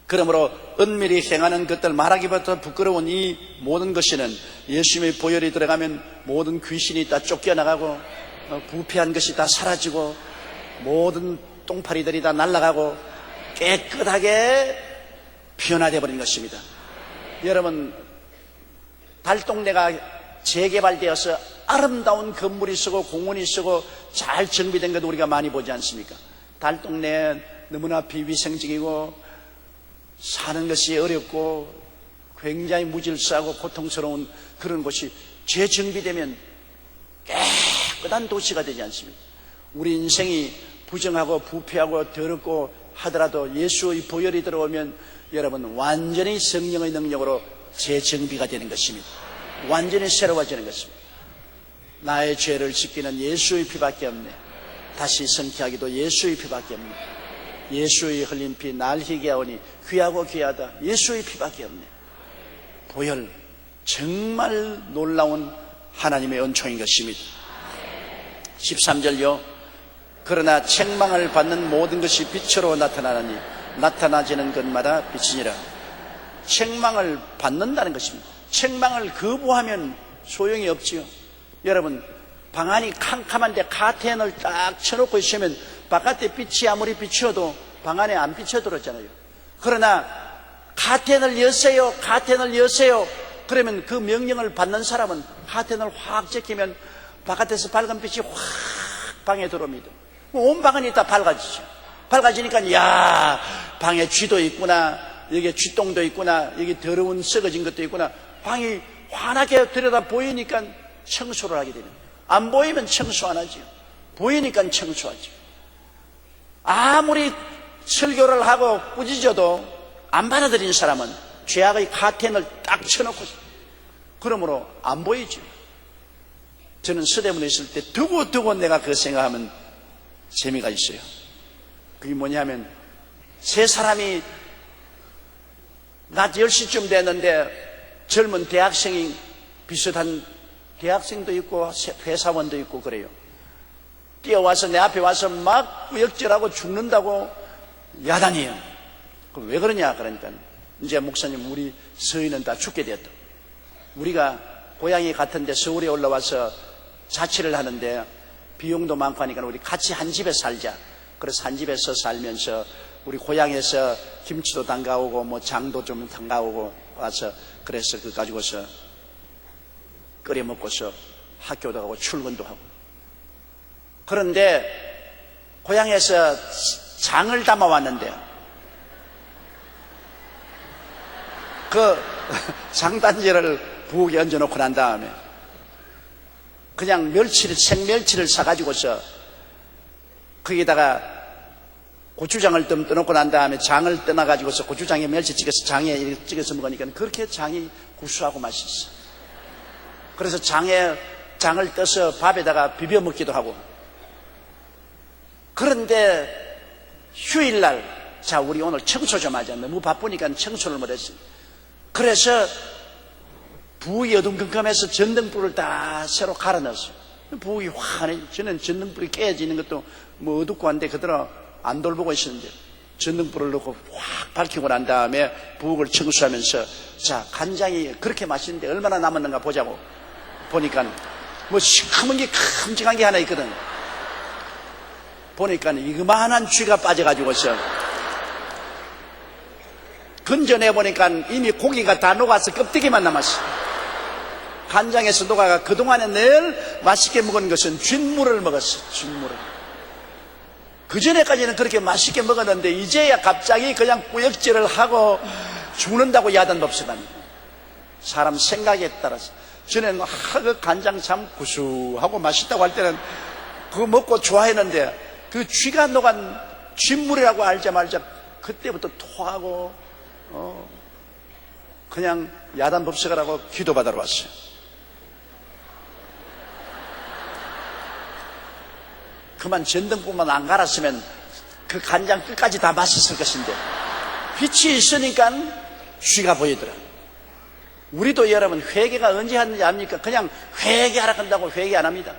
그러므로 은밀히 행하는 것들 말하기보다 부끄러운 이 모든 것이는 예수님의 보혈이 들어가면 모든 귀신이 다 쫓겨나가고 부패한 것이 다 사라지고 모든 똥파리들이 다 날아가고 깨끗하게 변화되어 버린 것입니다. 여러분, 달동네가 재개발되어서 아름다운 건물이 있고 공원이 있고 잘 정비된 것도 우리가 많이 보지 않습니까? 달동네 너무나 비위생적이고 사는 것이 어렵고 굉장히 무질서하고 고통스러운 그런 곳이 재정비되면 깨끗한 도시가 되지 않습니까? 우리 인생이 부정하고 부패하고 더럽고 하더라도 예수의 보혈이 들어오면 여러분 완전히 성령의 능력으로 재정비가 되는 것입니다. 완전히 새로워지는 것입니다. 나의 죄를 씻기는 예수의 피밖에 없네. 다시 성취하기도 예수의 피밖에 없네. 예수의 흘린 피 날 희게 하오니 귀하고 귀하다. 예수의 피밖에 없네. 보혈 정말 놀라운 하나님의 은총인 것입니다. 13절요. 그러나 책망을 받는 모든 것이 빛으로 나타나니 나타나지는 것마다 빛이니라. 책망을 받는다는 것입니다. 책망을 거부하면 소용이 없지요. 여러분, 방 안이 캄캄한데 카텐을 딱 쳐놓고 있으면 바깥에 빛이 아무리 비춰도 방 안에 안 비춰들었잖아요. 그러나 카텐을 여세요, 카텐을 여세요. 그러면 그 명령을 받는 사람은 카텐을 확 제끼면 바깥에서 밝은 빛이 확 방에 들어옵니다. 온 방은 다 밝아지죠. 밝아지니까 야, 방에 쥐도 있구나, 여기에 쥐똥도 있구나, 여기 더러운 썩어진 것도 있구나. 방이 환하게 들여다 보이니까 청소를 하게 됩니다. 안 보이면 청소 안 하죠. 보이니까 청소하죠. 아무리 설교를 하고 꾸짖어도 안 받아들인 사람은 죄악의 카텐을 딱 쳐놓고 그러므로 안 보이죠. 저는 서대문에 있을 때 두고두고 내가 그 생각하면 재미가 있어요. 그게 뭐냐면 세 사람이 낮 10시쯤 됐는데 젊은 대학생이 비슷한 대학생도 있고 회사원도 있고 그래요. 뛰어와서 내 앞에 와서 막 구역질하고 죽는다고 야단이에요. 그럼 왜 그러냐? 그러니까 이제 목사님 우리 서인은 다 죽게 되었다. 우리가 고향이 같은데 서울에 올라와서 자취를 하는데 비용도 많고 하니까 우리 같이 한 집에 살자. 그래서 한 집에서 살면서 우리 고향에서 김치도 담가오고 뭐 장도 좀 담가오고 와서 그래서 그거 가지고서 끓여 먹고서 학교도 가고 출근도 하고. 그런데 고향에서 장을 담아왔는데 그 장단지를 부엌에 얹어놓고 난 다음에 그냥 생멸치를 사가지고서 거기다가 고추장을 좀 떠놓고 난 다음에 장을 떠나가지고서 고추장에 멸치 찍어서 장에 이렇게 찍어서 먹으니까 그렇게 장이 구수하고 맛있어. 그래서 장을 떠서 밥에다가 비벼 먹기도 하고. 그런데 휴일날, 자, 우리 오늘 청소 좀 하자. 너무 바쁘니까 청소를 못했어. 그래서 부엌이 어둠컴컴해서 전등불을 다 새로 갈아 넣었어요. 부엌이 환해. 저는 전등불이 깨지는 것도 뭐 어둡고 한데 그대로 안 돌보고 있었는데 전등불을 넣고 확 밝히고 난 다음에 부엌을 청소하면서, 자, 간장이 그렇게 맛있는데 얼마나 남았는가 보자고 보니까 뭐 시커먼 게 큼직한 게 하나 있거든. 보니까 이그마한 쥐가 빠져가지고서 건져내보니까 이미 고기가 다 녹아서 껍데기만 남았어. 간장에서 녹아가 그동안에 늘 맛있게 먹은 것은 쥐물을 먹었어. 쥐물을. 그전에까지는 그렇게 맛있게 먹었는데 이제야 갑자기 그냥 꾸역질을 하고 죽는다고 야단법석합니다. 사람 생각에 따라서. 전에는 그 간장 참 구수하고 맛있다고 할 때는 그거 먹고 좋아했는데 그 쥐가 녹은 쥐물이라고 알자마자 그때부터 토하고 그냥 야단법석을 하고 기도받으러 왔어요. 그만 전등불만 안 갈았으면 그 간장 끝까지 다 맛있을 것인데 빛이 있으니까 쥐가 보이더라. 우리도 여러분 회개가 언제 하는지 압니까? 그냥 회개하라 한다고 회개 안 합니다.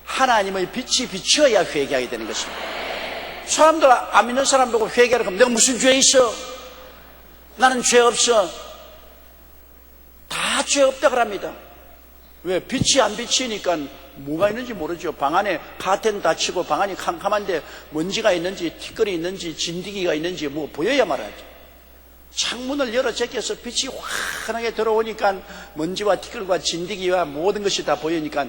하나님의 빛이 비추어야 회개하게 되는 것입니다. 사람들 안 믿는 사람 보고 회개하라 하면 내가 무슨 죄 있어? 나는 죄 없어. 다 죄 없다고 합니다. 왜? 빛이 안 비치니까 뭐가 있는지 모르죠. 방 안에 카텐 닫히고 방 안이 캄캄한데 먼지가 있는지 티끌이 있는지 진드기가 있는지 뭐 보여야 말하죠. 창문을 열어 제껴서 빛이 환하게 들어오니까 먼지와 티끌과 진드기와 모든 것이 다 보이니까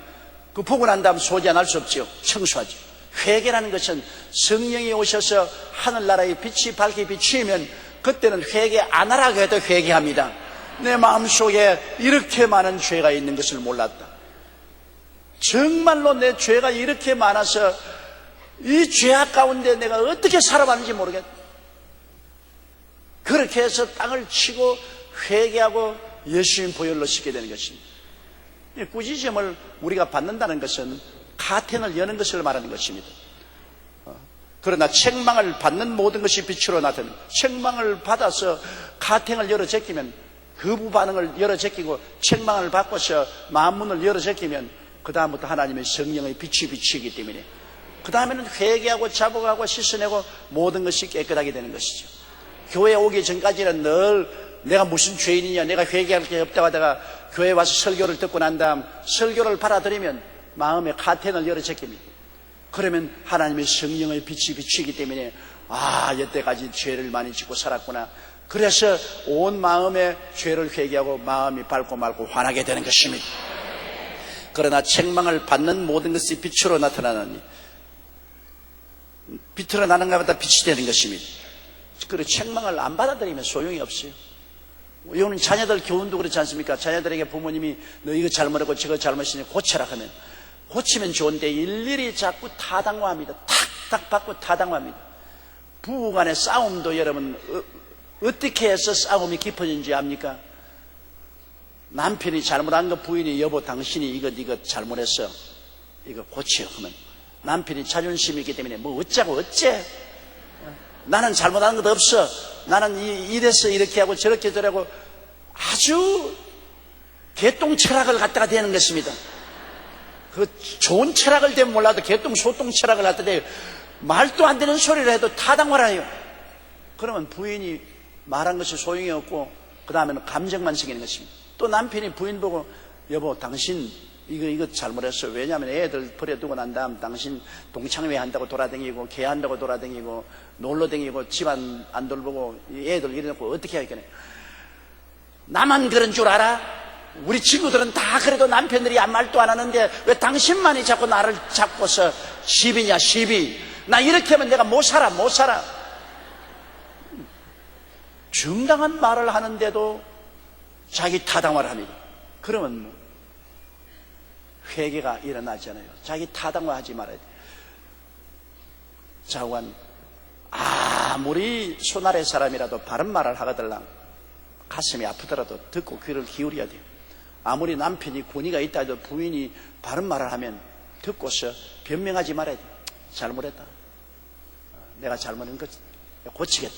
그 보고 난 다음 소지 안 할 수 없죠. 청소하죠. 회개라는 것은 성령이 오셔서 하늘나라의 빛이 밝게 비추면 그때는 회개 안 하라고 해도 회개합니다. 내 마음속에 이렇게 많은 죄가 있는 것을 몰랐다. 정말로 내 죄가 이렇게 많아서 이 죄악 가운데 내가 어떻게 살아왔는지 모르겠다. 그렇게 해서 땅을 치고 회개하고 예수님 보혈로 씻게 되는 것입니다. 꾸짖음을 우리가 받는다는 것은 카텐을 여는 것을 말하는 것입니다. 그러나 책망을 받는 모든 것이 빛으로 나타납니다. 책망을 받아서 카텐을 열어 제끼면 거부 반응을 열어 제끼고 책망을 받고서 마음문을 열어 제끼면 그 다음부터 하나님의 성령의 빛이 비치기 때문에 그 다음에는 회개하고 자복하고 씻어내고 모든 것이 깨끗하게 되는 것이죠. 교회 오기 전까지는 늘 내가 무슨 죄인이냐, 내가 회개할 게 없다고 하다가 교회 와서 설교를 듣고 난 다음 설교를 받아들이면 마음의 카텐을 열어 제낍니다. 그러면 하나님의 성령의 빛이 비치기 때문에 여태까지 죄를 많이 짓고 살았구나. 그래서 온 마음의 죄를 회개하고 마음이 밝고 맑고 환하게 되는 것입니다. 그러나 책망을 받는 모든 것이 빛으로 나타나느니 빛으로 나는 것보다 빛이 되는 것입니다. 그리고 책망을 안 받아들이면 소용이 없어요. 여러분 자녀들 교훈도 그렇지 않습니까? 자녀들에게 부모님이 너 이거 잘못하고 저거 잘못이니 고쳐라 하면 고치면 좋은데 일일이 자꾸 타당화합니다. 탁탁 받고 타당화합니다. 부부간의 싸움도 여러분 어떻게 해서 싸움이 깊어진지 압니까? 남편이 잘못한 거 부인이 여보 당신이 이거 잘못했어. 이거 고쳐 하면 남편이 자존심이 있기 때문에 뭐 어쩌고 어째? 나는 잘못한 것도 없어. 나는 이래서 이렇게 하고 저렇게 저러고 아주 개똥 철학을 갖다가 되는 것입니다. 그 좋은 철학을 되면 몰라도 개똥 소똥 철학을 갖다가 돼요. 말도 안 되는 소리를 해도 타당화를 해요. 그러면 부인이 말한 것이 소용이 없고 그 다음에는 감정만 생기는 것입니다. 또 남편이 부인 보고 여보 당신 이거 잘못했어. 왜냐하면 애들 버려두고 난 다음 당신 동창회 한다고 돌아다니고 개한다고 돌아다니고 놀러다니고 집안 안 돌보고 애들 이래놓고 어떻게 하겠네. 나만 그런 줄 알아? 우리 친구들은 다 그래도 남편들이 아무 말도 안 하는데 왜 당신만이 자꾸 나를 잡고서 시비냐 시비. 나 이렇게 하면 내가 못 살아. 정당한 말을 하는데도 자기 타당화를 합니다. 그러면 뭐 회개가 일어나잖아요. 자기 타당화하지 말아야 돼요. 자관, 아무리 손아래 사람이라도 바른 말을 하거들랑 가슴이 아프더라도 듣고 귀를 기울여야 돼요. 아무리 남편이 권위가 있다 해도 부인이 바른 말을 하면 듣고서 변명하지 말아야 돼요. 잘못했다. 내가 잘못한 거 고치겠다.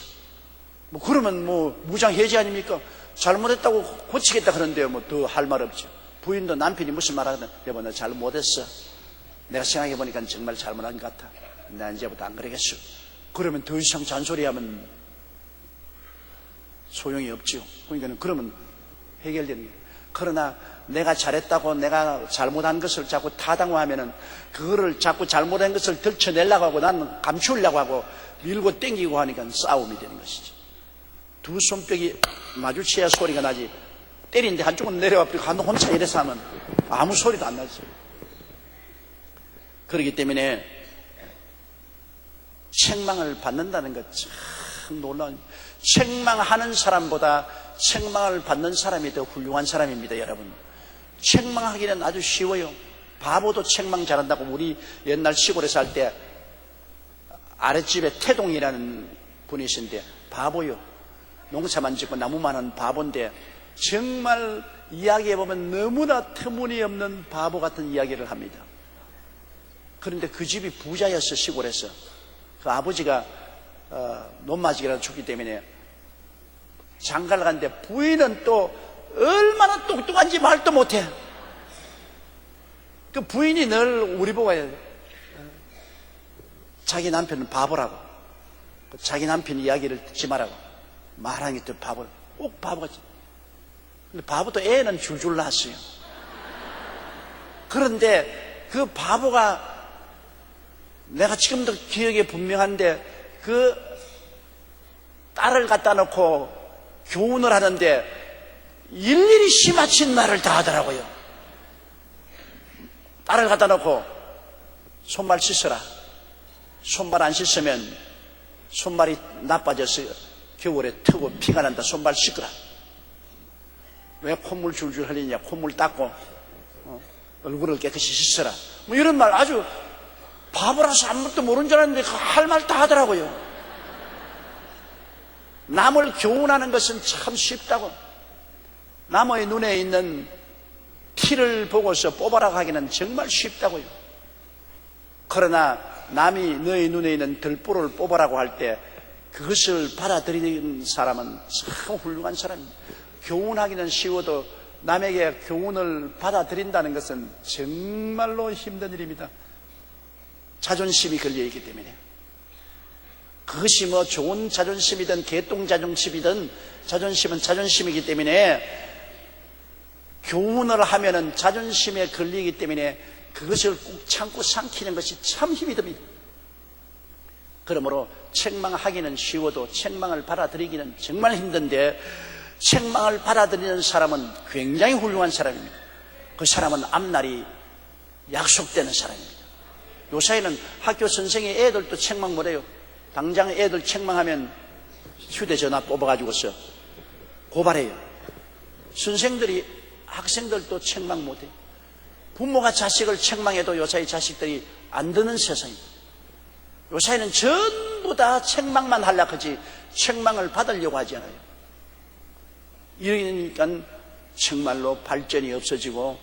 뭐 그러면 뭐 무장해제 아닙니까? 잘못했다고 고치겠다 그러는데요. 뭐 더 할 말 없죠. 부인도 남편이 무슨 말 하든 여보 너 잘못했어. 내가 생각해보니까 정말 잘못한 것 같아. 나 이제부터 안 그러겠어. 그러면 더 이상 잔소리하면 소용이 없죠. 그러니까 그러면 해결되는 거예요. 그러나 내가 잘했다고 내가 잘못한 것을 자꾸 타당화하면은 그거를 자꾸 잘못한 것을 들춰내려고 하고 나는 감추려고 하고 밀고 땡기고 하니까 싸움이 되는 것이지. 두 손뼉이 마주쳐야 소리가 나지. 때리는데 한쪽은 내려와 한쪽 혼자 이래서 하면 아무 소리도 안 나지. 그렇기 때문에 책망을 받는다는 것 참 놀라운. 책망하는 사람보다 책망을 받는 사람이 더 훌륭한 사람입니다, 여러분. 책망하기는 아주 쉬워요. 바보도 책망 잘한다고. 우리 옛날 시골에 살 때 아랫집에 태동이라는 분이 있었는데 바보요. 농사만 짓고 나무만 한 바보인데 정말 이야기해보면 너무나 터무니없는 바보 같은 이야기를 합니다. 그런데 그 집이 부자였어, 시골에서. 그 아버지가 논마지기라도 죽기 때문에 장가를 갔는데 부인은 또 얼마나 똑똑한지 말도 못해. 그 부인이 늘 우리 보고 자기 남편은 바보라고, 자기 남편 이야기를 듣지 말라고 말하는 게 또 바보, 꼭 바보같이. 근데 바보도 애는 줄줄 낳았어요. 그런데 그 바보가 내가 지금도 기억에 분명한데 그 딸을 갖다 놓고 교훈을 하는데 일일이 심하친 말을 다 하더라고요. 딸을 갖다 놓고 손발 씻어라. 손발 안 씻으면 손발이 나빠져서 겨울에 트고 피가 난다. 손발 씻거라. 왜 콧물 줄줄 흘리냐. 콧물 닦고 얼굴을 깨끗이 씻어라. 뭐 이런 말. 아주 바보라서 아무것도 모르는 줄 알았는데 할 말 다 하더라고요. 남을 교훈하는 것은 참 쉽다고. 남의 눈에 있는 피를 보고서 뽑아라 하기는 정말 쉽다고요. 그러나 남이 너의 눈에 있는 들보를 뽑아라고 할 때 그것을 받아들이는 사람은 참 훌륭한 사람입니다. 교훈하기는 쉬워도 남에게 교훈을 받아들인다는 것은 정말로 힘든 일입니다. 자존심이 걸려있기 때문에. 그것이 뭐 좋은 자존심이든 개똥 자존심이든 자존심은 자존심이기 때문에 교훈을 하면은 자존심에 걸리기 때문에 그것을 꾹 참고 삼키는 것이 참 힘이 듭니다. 그러므로 책망하기는 쉬워도 책망을 받아들이기는 정말 힘든데 책망을 받아들이는 사람은 굉장히 훌륭한 사람입니다. 그 사람은 앞날이 약속되는 사람입니다. 요사이는 학교 선생이 애들도 책망 못해요. 당장 애들 책망하면 휴대전화 뽑아가지고서 고발해요. 선생들이 학생들도 책망 못해요. 부모가 자식을 책망해도 요사이 자식들이 안 듣는 세상입니다. 요사이는 전부 다 책망만 하려고 하지 책망을 받으려고 하지 않아요. 이러니까 정말로 발전이 없어지고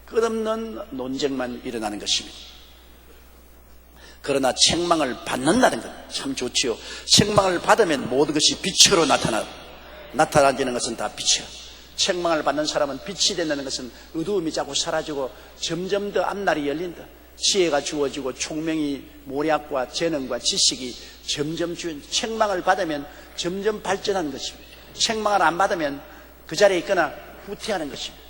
끝없는 논쟁만 일어나는 것입니다. 그러나 책망을 받는다는 것 참 좋지요. 책망을 받으면 모든 것이 빛으로 나타나지는 것은 다 빛이야. 책망을 받는 사람은 빛이 된다는 것은 어두움이 자꾸 사라지고 점점 더 앞날이 열린다. 지혜가 주어지고 총명이 모략과 재능과 지식이 점점 책망을 받으면 점점 발전하는 것입니다. 책망을 안 받으면 그 자리에 있거나 후퇴하는 것입니다.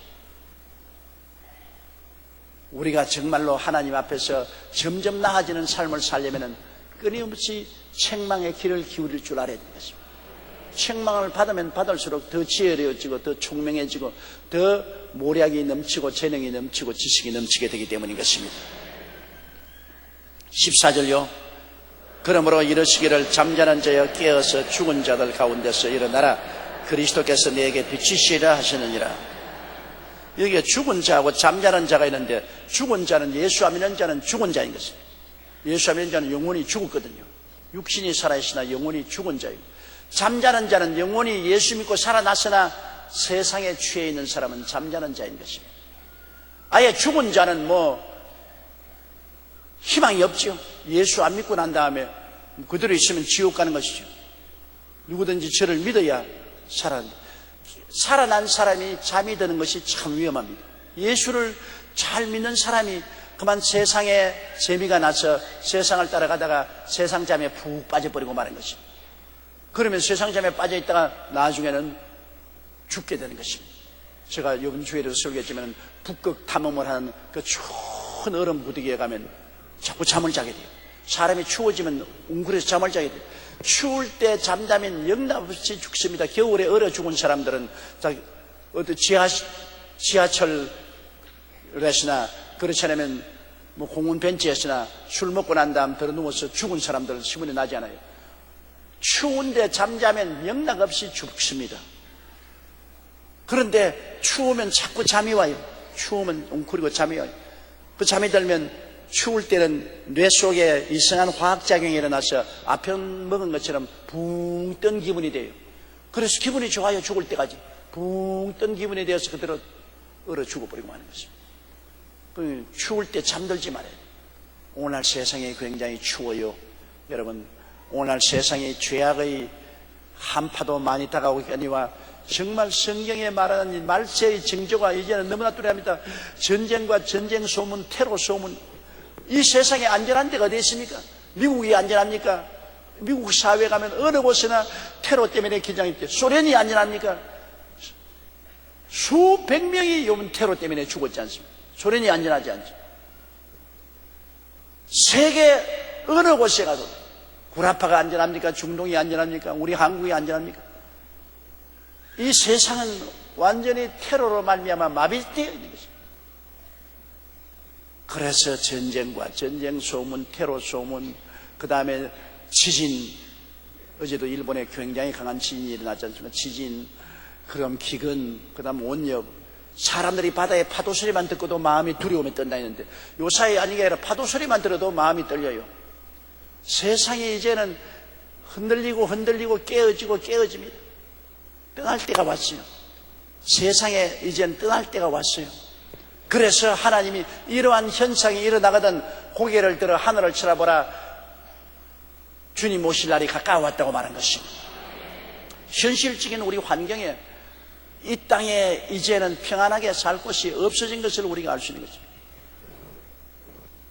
우리가 정말로 하나님 앞에서 점점 나아지는 삶을 살려면 끊임없이 책망의 귀를 기울일 줄 알아야 되는 것입니다. 책망을 받으면 받을수록 더 지혜로워지고 더 총명해지고 더 모략이 넘치고 재능이 넘치고 지식이 넘치게 되기 때문인 것입니다. 14절요. 그러므로 이르시기를 잠자는 자여 깨어서 죽은 자들 가운데서 일어나라. 그리스도께서 내게 비치시리라 하시느니라. 여기에 죽은 자하고 잠자는 자가 있는데 죽은 자는 예수 안 믿는 자는 죽은 자인 것입니다. 예수 안 믿는 자는 영원히 죽었거든요. 육신이 살아있으나 영원히 죽은 자예요. 잠자는 자는 영원히 예수 믿고 살아났으나 세상에 취해 있는 사람은 잠자는 자인 것입니다. 아예 죽은 자는 희망이 없지요. 예수 안 믿고 난 다음에 그대로 있으면 지옥 가는 것이죠. 누구든지 저를 믿어야 살아난 사람이 잠이 드는 것이 참 위험합니다. 예수를 잘 믿는 사람이 그만 세상에 재미가 나서 세상을 따라가다가 세상 잠에 푹 빠져버리고 마는 것입니다. 그러면 세상 잠에 빠져있다가 나중에는 죽게 되는 것입니다. 제가 이번 주에도 설교했지만 북극 탐험을 하는 그 추운 얼음 부대기에 가면 자꾸 잠을 자게 돼요. 사람이 추워지면 웅크려서 잠을 자게 돼요. 추울 때 잠자면 영락없이 죽습니다. 겨울에 얼어 죽은 사람들은 어디 지하철에서나 그렇지 않으면 공원 벤치에서나 술 먹고 난 다음 들어 누워서 죽은 사람들은 신문에 나지 않아요. 추운데 잠자면 영락없이 죽습니다. 그런데 추우면 자꾸 잠이 와요. 추우면 웅크리고 잠이 와요. 그 잠이 들면 추울 때는 뇌 속에 이상한 화학작용이 일어나서 아편 먹은 것처럼 붕 뜬 기분이 돼요. 그래서 기분이 좋아요. 죽을 때까지 붕 뜬 기분이 되어서 그대로 얼어 죽어버리고 마는 것입니다. 추울 때 잠들지 말아요. 오늘 세상이 굉장히 추워요. 여러분, 오늘 세상에 죄악의 한파도 많이 다가오고 있거니와 정말 성경에 말하는 말세의 징조가 이제는 너무나 뚜렷합니다. 전쟁과 전쟁 소문, 테러 소문. 이 세상에 안전한 데가 어디 있습니까? 미국이 안전합니까? 미국 사회에 가면 어느 곳이나 테러 때문에 긴장이 돼. 소련이 안전합니까? 수백 명이 요번 테러 때문에 죽었지 않습니까? 소련이 안전하지 않죠. 세계 어느 곳에 가도 구라파가 안전합니까? 중동이 안전합니까? 우리 한국이 안전합니까? 이 세상은 완전히 테러로 말미암아 마비되어 있는 것입니다. 그래서 전쟁과 전쟁 소문, 테러 소문, 그 다음에 지진, 어제도 일본에 굉장히 강한 지진이 일어났지 않습니까? 지진, 그럼 기근, 그 다음 온역, 사람들이 바다에 파도 소리만 듣고도 마음이 두려움에 떤다 했는데 요사이 아닌 게 아니라 파도 소리만 들어도 마음이 떨려요. 세상이 이제는 흔들리고 깨어집니다. 떠날 때가 왔어요. 세상에 이제는 떠날 때가 왔어요. 그래서 하나님이 이러한 현상이 일어나거든 고개를 들어 하늘을 쳐다보라. 주님 오실 날이 가까워왔다고 말한 것입니다. 현실적인 우리 환경에 이 땅에 이제는 평안하게 살 곳이 없어진 것을 우리가 알 수 있는 것입니다.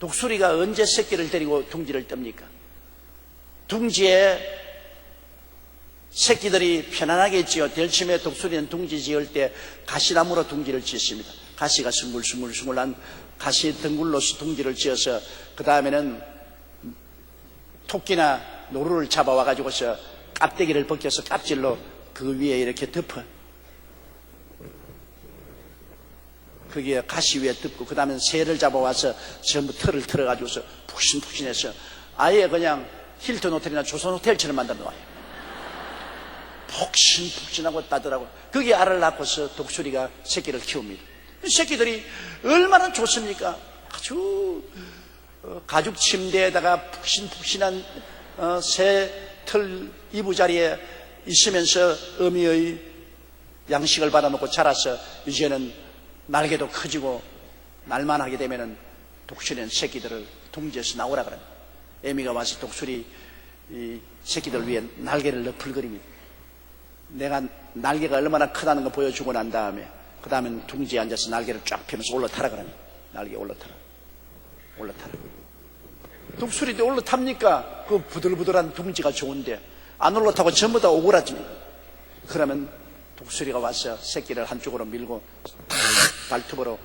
독수리가 언제 새끼를 데리고 둥지를 뜹니까? 둥지에 새끼들이 편안하게 지어 들침에 독수리는 둥지 지을 때 가시나무로 둥지를 짓습니다. 가시가 숭글숭글한 가시 덩굴로서 둥지를 지어서 그 다음에는 토끼나 노루를 잡아와 가지고서 깍대기를 벗겨서 깍질로 그 위에 이렇게 덮어. 거기에 가시 위에 덮고 그 다음에 새를 잡아와서 전부 털을 털어가지고서 푹신푹신해서 아예 그냥 힐튼 호텔이나 조선 호텔처럼 만들어 놓아요. 푹신푹신하고 따뜻하고 거기에 알을 낳고서 독수리가 새끼를 키웁니다. 새끼들이 얼마나 좋습니까? 아주 가죽 침대에다가 푹신푹신한 새 털 이부자리에 있으면서 어미의 양식을 받아먹고 자라서 이제는 날개도 커지고 날만 하게 되면은 독수리는 새끼들을 둥지에서 나오라 그럽니다. 애미가 와서 독수리 이 새끼들 위에 날개를 너풀거립니다. 내가 날개가 얼마나 크다는 거 보여주고 난 다음에 그 다음엔 둥지에 앉아서 날개를 쫙 펴면서 올라타라 그럽니다. 날개 올라타라. 독수리도 올라탑니까? 그 부들부들한 둥지가 좋은데 안 올라타고 전부 다 오그라집니다. 그러면 독수리가 와서 새끼를 한쪽으로 밀고 탁 발톱으로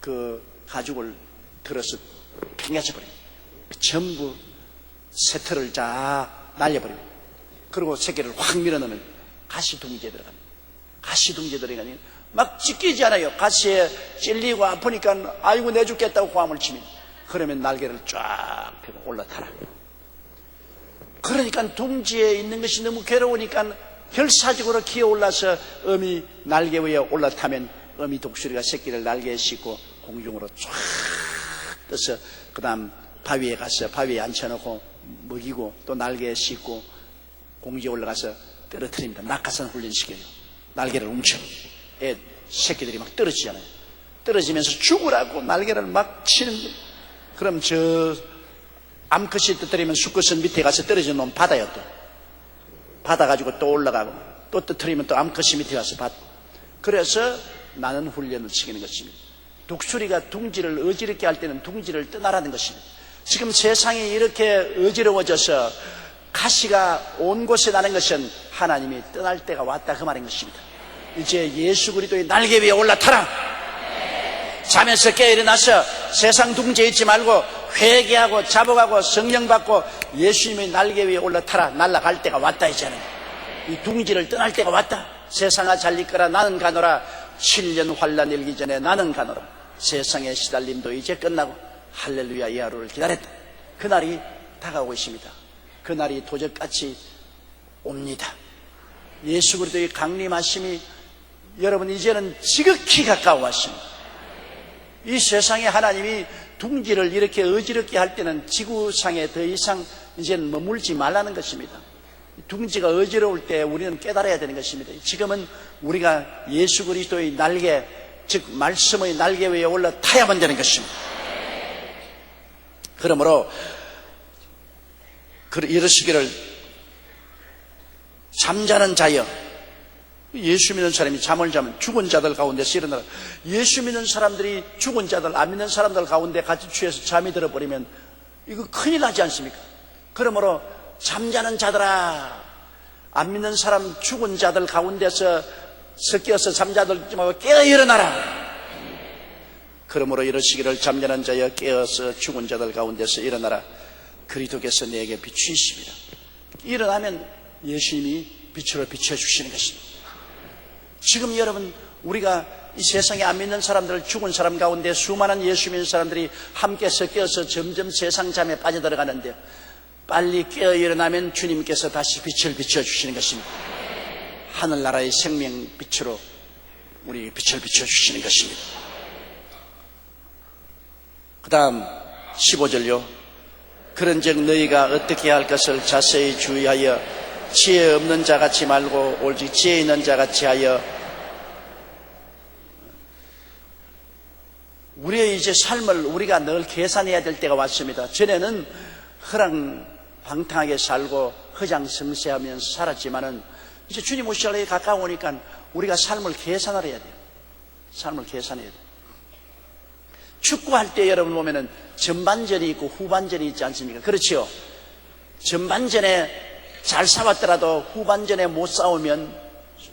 그 가죽을 들어서 팽개쳐 버립니다. 전부 새털을 쫙 날려버립니다. 그리고 새끼를 확 밀어넣으면 가시둥지에 들어갑니다. 가시둥지에 들어가니 막 찢기지 않아요. 가시에 찔리고 아프니까 아이고 내 죽겠다고 고함을 칩니다. 그러면 날개를 쫙 펴고 올라타라. 그러니까 둥지에 있는 것이 너무 괴로우니까 결사적으로 기어올라서 어미 날개 위에 올라타면 어미 독수리가 새끼를 날개에 싣고 공중으로 쫙 떠서 그 다음 바위에 가서 바위에 앉혀놓고 먹이고 또 날개에 싣고 공지에 올라가서 떨어뜨립니다. 낙하산 훈련시켜요. 날개를 움켜. 애 새끼들이 막 떨어지잖아요. 떨어지면서 죽으라고 날개를 막 치는 거예요. 그럼 저 암컷이 떨어뜨리면 수컷은 밑에 가서 떨어지는 놈 받아요. 또 받아가지고 또 올라가고 또 떨어뜨리면 또 암컷이 밑에 가서 받고. 그래서 나는 훈련을 시키는 것입니다. 독수리가 둥지를 어지럽게 할 때는 둥지를 떠나라는 것입니다. 지금 세상이 이렇게 어지러워져서 가시가 온 곳에 나는 것은 하나님이 떠날 때가 왔다 그 말인 것입니다. 이제 예수 그리스도의 날개 위에 올라타라. 잠에서 깨어 일어나서 세상 둥지에 있지 말고 회개하고 자복하고 성령 받고 예수님의 날개 위에 올라타라. 날아갈 때가 왔다 이제는. 이 둥지를 떠날 때가 왔다. 세상아 잘 있거라 나는 가노라. 7년 환난 일기 전에 나는 가노라. 세상의 시달림도 이제 끝나고 할렐루야 이 하루를 기다렸다. 그날이 다가오고 있습니다. 그날이 도적같이 옵니다. 예수 그리스도의 강림하심이 여러분 이제는 지극히 가까워 왔습니다. 이 세상에 하나님이 둥지를 이렇게 어지럽게 할 때는 지구상에 더 이상 이제는 머물지 말라는 것입니다. 둥지가 어지러울 때 우리는 깨달아야 되는 것입니다. 지금은 우리가 예수 그리스도의 날개, 즉 말씀의 날개 위에 올라타야만 되는 것입니다. 그러므로 이러시기를 잠자는 자여, 예수 믿는 사람이 잠을 자면 죽은 자들 가운데서 일어나라. 예수 믿는 사람들이 죽은 자들, 안 믿는 사람들 가운데 같이 취해서 잠이 들어버리면 이거 큰일 나지 않습니까? 그러므로 잠자는 자들아, 안 믿는 사람 죽은 자들 가운데서 섞여서 잠자들지 말고 깨어 일어나라. 그러므로 이러시기를 잠자는 자여 깨어서 죽은 자들 가운데서 일어나라. 그리스도께서 내게 비추이십니다. 일어나면 예수님이 빛으로 비춰주시는 것입니다. 지금 여러분 우리가 이 세상에 안 믿는 사람들, 죽은 사람 가운데 수많은 예수 믿는 사람들이 함께 섞여서 점점 세상 잠에 빠져들어가는데요, 빨리 깨어 일어나면 주님께서 다시 빛을 비춰주시는 것입니다. 하늘나라의 생명빛으로 우리 빛을 비춰주시는 것입니다. 그 다음 15절요. 그런즉 너희가 어떻게 할 것을 자세히 주의하여 지혜 없는 자같이 말고 오직 지혜 있는 자같이 하여. 우리의 이제 삶을 우리가 늘 계산해야 될 때가 왔습니다. 전에는 허랑방탕하게 살고 허장성세하면서 살았지만은 이제 주님 오실 날이 가까우니까 우리가 삶을 계산을 해야 돼요. 삶을 계산해야 돼요. 축구할 때 여러분 보면은 전반전이 있고 후반전이 있지 않습니까? 그렇지요. 전반전에 잘 싸웠더라도 후반전에 못 싸우면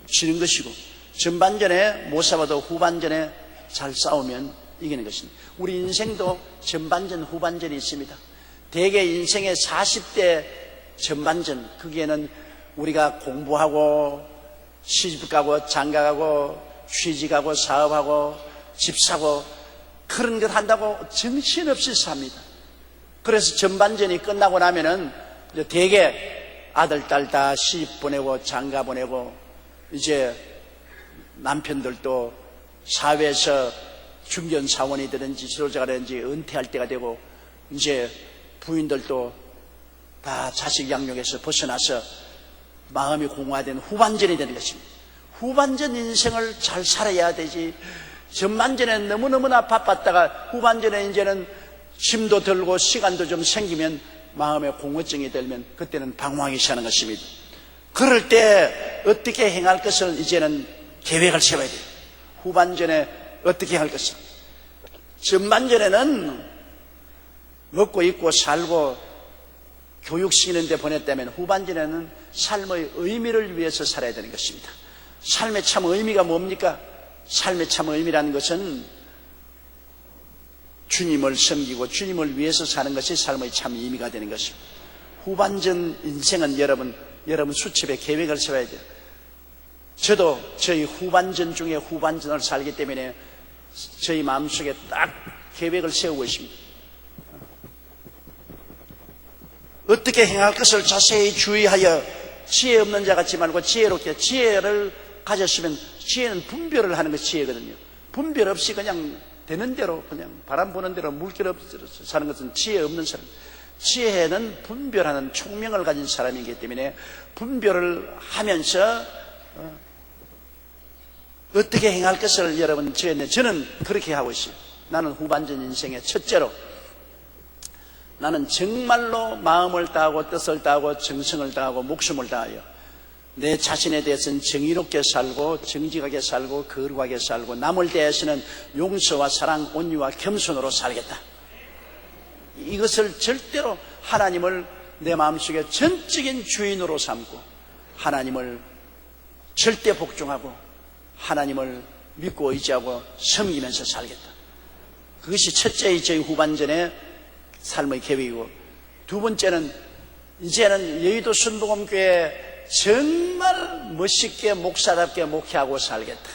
지는 것이고, 전반전에 못 싸워도 후반전에 잘 싸우면 이기는 것입니다. 우리 인생도 전반전 후반전이 있습니다. 대개 인생의 40대 전반전, 거기에는 우리가 공부하고 시집가고 장가가고 취직하고 사업하고 집 사고 그런 것 한다고 정신없이 삽니다. 그래서 전반전이 끝나고 나면은 대개 아들, 딸 다 시집 보내고 장가 보내고 이제 남편들도 사회에서 중견 사원이 되든지 지도자가 되든지 은퇴할 때가 되고 이제 부인들도 다 자식 양육에서 벗어나서 마음이 공허화된 후반전이 되는 것입니다. 후반전 인생을 잘 살아야 되지. 전반전에 너무너무나 바빴다가 후반전에 이제는 힘도 들고 시간도 좀 생기면 마음에 공허증이 들면 그때는 방황하기 시작하는 것입니다. 그럴 때 어떻게 행할 것을 이제는 계획을 세워야 돼요. 후반전에 어떻게 할 것을. 전반전에는 먹고 입고 살고 교육시키는 데 보냈다면 후반전에는 삶의 의미를 위해서 살아야 되는 것입니다. 삶의 참 의미가 뭡니까? 삶의 참 의미라는 것은 주님을 섬기고 주님을 위해서 사는 것이 삶의 참 의미가 되는 것입니다. 후반전 인생은 여러분 수첩에 계획을 세워야 돼요. 저도 저희 후반전 중에 후반전을 살기 때문에 저희 마음속에 딱 계획을 세우고 있습니다. 어떻게 행할 것을 자세히 주의하여 지혜 없는 자 같지 말고 지혜롭게. 지혜를 가졌으면 지혜는 분별을 하는 것이 지혜거든요. 분별 없이 그냥 되는 대로 그냥 바람 부는 대로 물결 없이 사는 것은 지혜 없는 사람. 지혜는 분별하는 총명을 가진 사람이기 때문에 분별을 하면서 어떻게 행할 것을 여러분 저는 그렇게 하고 있어요. 나는 후반전 인생의 첫째로 나는 정말로 마음을 다하고 뜻을 다하고 정성을 다하고 목숨을 다하여 내 자신에 대해서는 정의롭게 살고 정직하게 살고 거룩하게 살고 남을 대해서는 용서와 사랑, 온유와 겸손으로 살겠다. 이것을 절대로 하나님을 내 마음속에 전적인 주인으로 삼고 하나님을 절대 복종하고 하나님을 믿고 의지하고 섬기면서 살겠다. 그것이 첫째의 저희 후반전의 삶의 계획이고, 두 번째는 이제는 여의도 순복음교회 정말 멋있게 목사답게 목회하고 살겠다.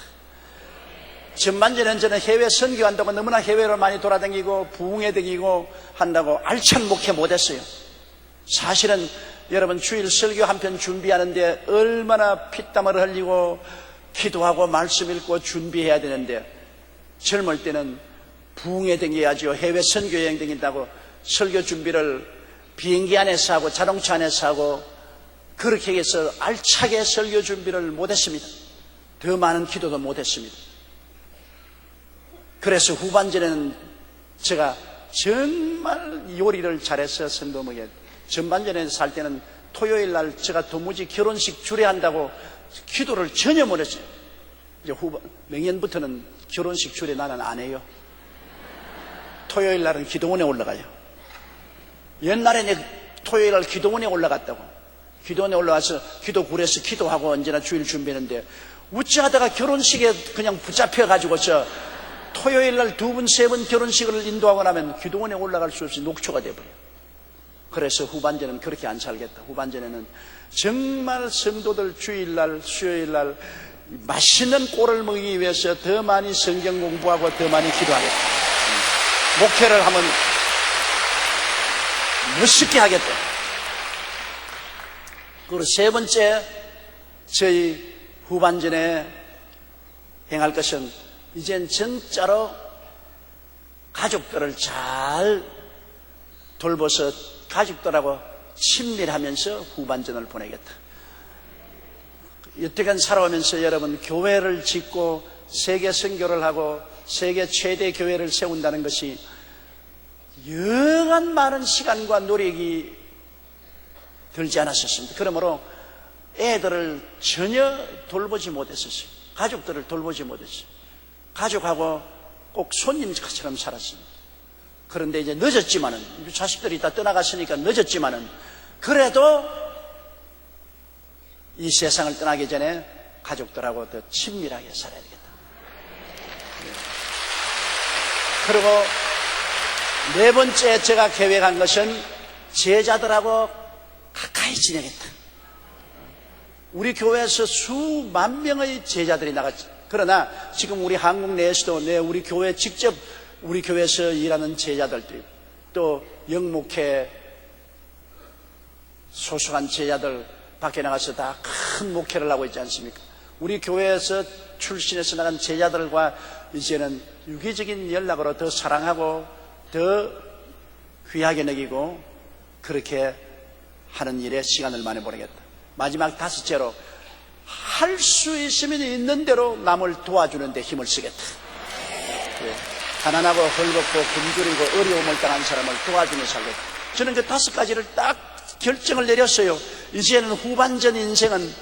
전반전에는 저는 해외 선교한다고 너무나 해외를 많이 돌아다니고 부흥회 다니고 한다고 알찬 목회 못했어요. 사실은 여러분 주일 설교 한 편 준비하는데 얼마나 피땀을 흘리고 기도하고 말씀 읽고 준비해야 되는데, 젊을 때는 부흥회 다녀야죠. 해외 선교 여행 다닌다고 설교 준비를 비행기 안에서 하고 자동차 안에서 하고 그렇게 해서 알차게 설교 준비를 못했습니다. 더 많은 기도도 못했습니다. 그래서 후반전에는 제가 정말 요리를 잘해서 선도목에, 전반전에 살 때는 토요일 날 제가 도무지 결혼식 주례한다고 기도를 전혀 못했어요. 이제 내년부터는 결혼식 주례 나는 안 해요. 토요일 날은 기도원에 올라가요. 옛날에는 토요일 날 기도원에 올라갔다고. 기도원에 올라가서 기도굴에서 기도하고 언제나 주일 준비했는데, 우찌하다가 결혼식에 그냥 붙잡혀가지고 토요일 날 2번, 3번 결혼식을 인도하고 나면 기도원에 올라갈 수 없이 녹초가 돼버려요. 그래서 후반전은 그렇게 안 살겠다. 후반전에는 정말 성도들 주일날, 수요일날 맛있는 꼴을 먹이기 위해서 더 많이 성경 공부하고 더 많이 기도하겠다. 목회를 하면 멋있게 하겠다. 그리고 세 번째, 저희 후반전에 행할 것은 이젠 진짜로 가족들을 잘 돌봐서 가족들하고 친밀하면서 후반전을 보내겠다. 여태간 살아오면서 여러분, 교회를 짓고 세계 선교를 하고 세계 최대 교회를 세운다는 것이 여간 많은 시간과 노력이 들지 않았었습니다. 그러므로 애들을 전혀 돌보지 못했었어요. 가족들을 돌보지 못했어요. 가족하고 꼭 손님처럼 살았습니다. 그런데 이제 늦었지만은, 자식들이 다 떠나갔으니까 늦었지만은, 그래도 이 세상을 떠나기 전에 가족들하고 더 친밀하게 살아야 되겠다. 그리고 네 번째 제가 계획한 것은 제자들하고 가까이 지내겠다. 우리 교회에서 수만 명의 제자들이 나갔죠. 그러나 지금 우리 한국 내에서도 우리 교회 직접 우리 교회에서 일하는 제자들도 있고, 또 영목회 소속한 제자들 밖에 나가서 다 큰 목회를 하고 있지 않습니까? 우리 교회에서 출신해서 나간 제자들과 이제는 유기적인 연락으로 더 사랑하고 더 귀하게 여기고 그렇게 하는 일에 시간을 많이 보내겠다. 마지막 다섯째로, 할 수 있으면 있는 대로 남을 도와주는 데 힘을 쓰겠다. 가난하고 헐벗고 굶주리고 어려움을 당한 사람을 도와주며 살겠다. 저는 그 5가지를 딱 결정을 내렸어요. 이제는 후반전 인생은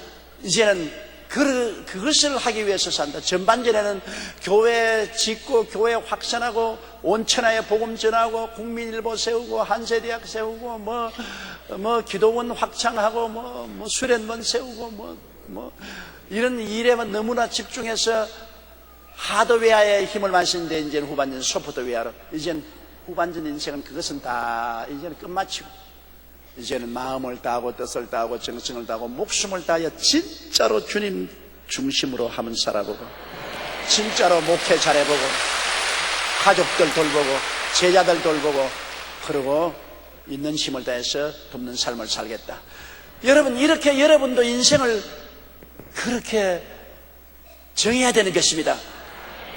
이제는 그것을 하기 위해서 산다. 전반전에는 교회 짓고 교회 확산하고 온천하에 복음 전하고 국민일보 세우고 한세대학 세우고 뭐 기도원 확장하고 뭐 수련원 세우고 이런 일에만 너무나 집중해서 하드웨어에 힘을 많이 쓰는데, 이제는 후반전 소프트웨어로, 이제는 후반전 인생은 그것은 다 이제는 끝마치고, 이제는 마음을 다하고 뜻을 다하고 정성을 다하고 목숨을 다하여 진짜로 주님 중심으로 한번 살아보고, 진짜로 목회 잘해보고, 가족들 돌보고, 제자들 돌보고, 그러고 있는 힘을 다해서 돕는 삶을 살겠다. 여러분, 이렇게 여러분도 인생을 그렇게 정해야 되는 것입니다.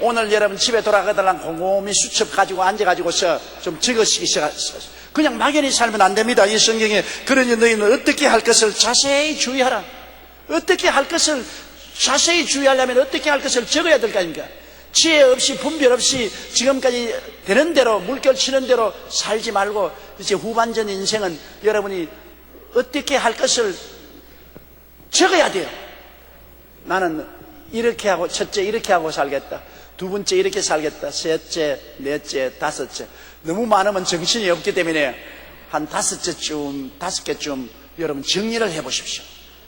오늘 여러분 집에 돌아가달랑 곰곰이 수첩 가지고 앉아가지고서 좀 적으시기 시작하세요. 그냥 막연히 살면 안 됩니다. 이 성경에 그러니 너희는 어떻게 할 것을 자세히 주의하라. 어떻게 할 것을 자세히 주의하려면 어떻게 할 것을 적어야 될 거 아닙니까? 지혜 없이 분별 없이 지금까지 되는 대로 물결 치는 대로 살지 말고 이제 후반전 인생은 여러분이 어떻게 할 것을 적어야 돼요. 나는 이렇게 하고 첫째 이렇게 하고 살겠다. 두 번째 이렇게 살겠다. 셋째, 넷째, 다섯째. 너무 많으면 정신이 없기 때문에 한 5개쯤, 5개쯤 여러분 정리를 해보십시오.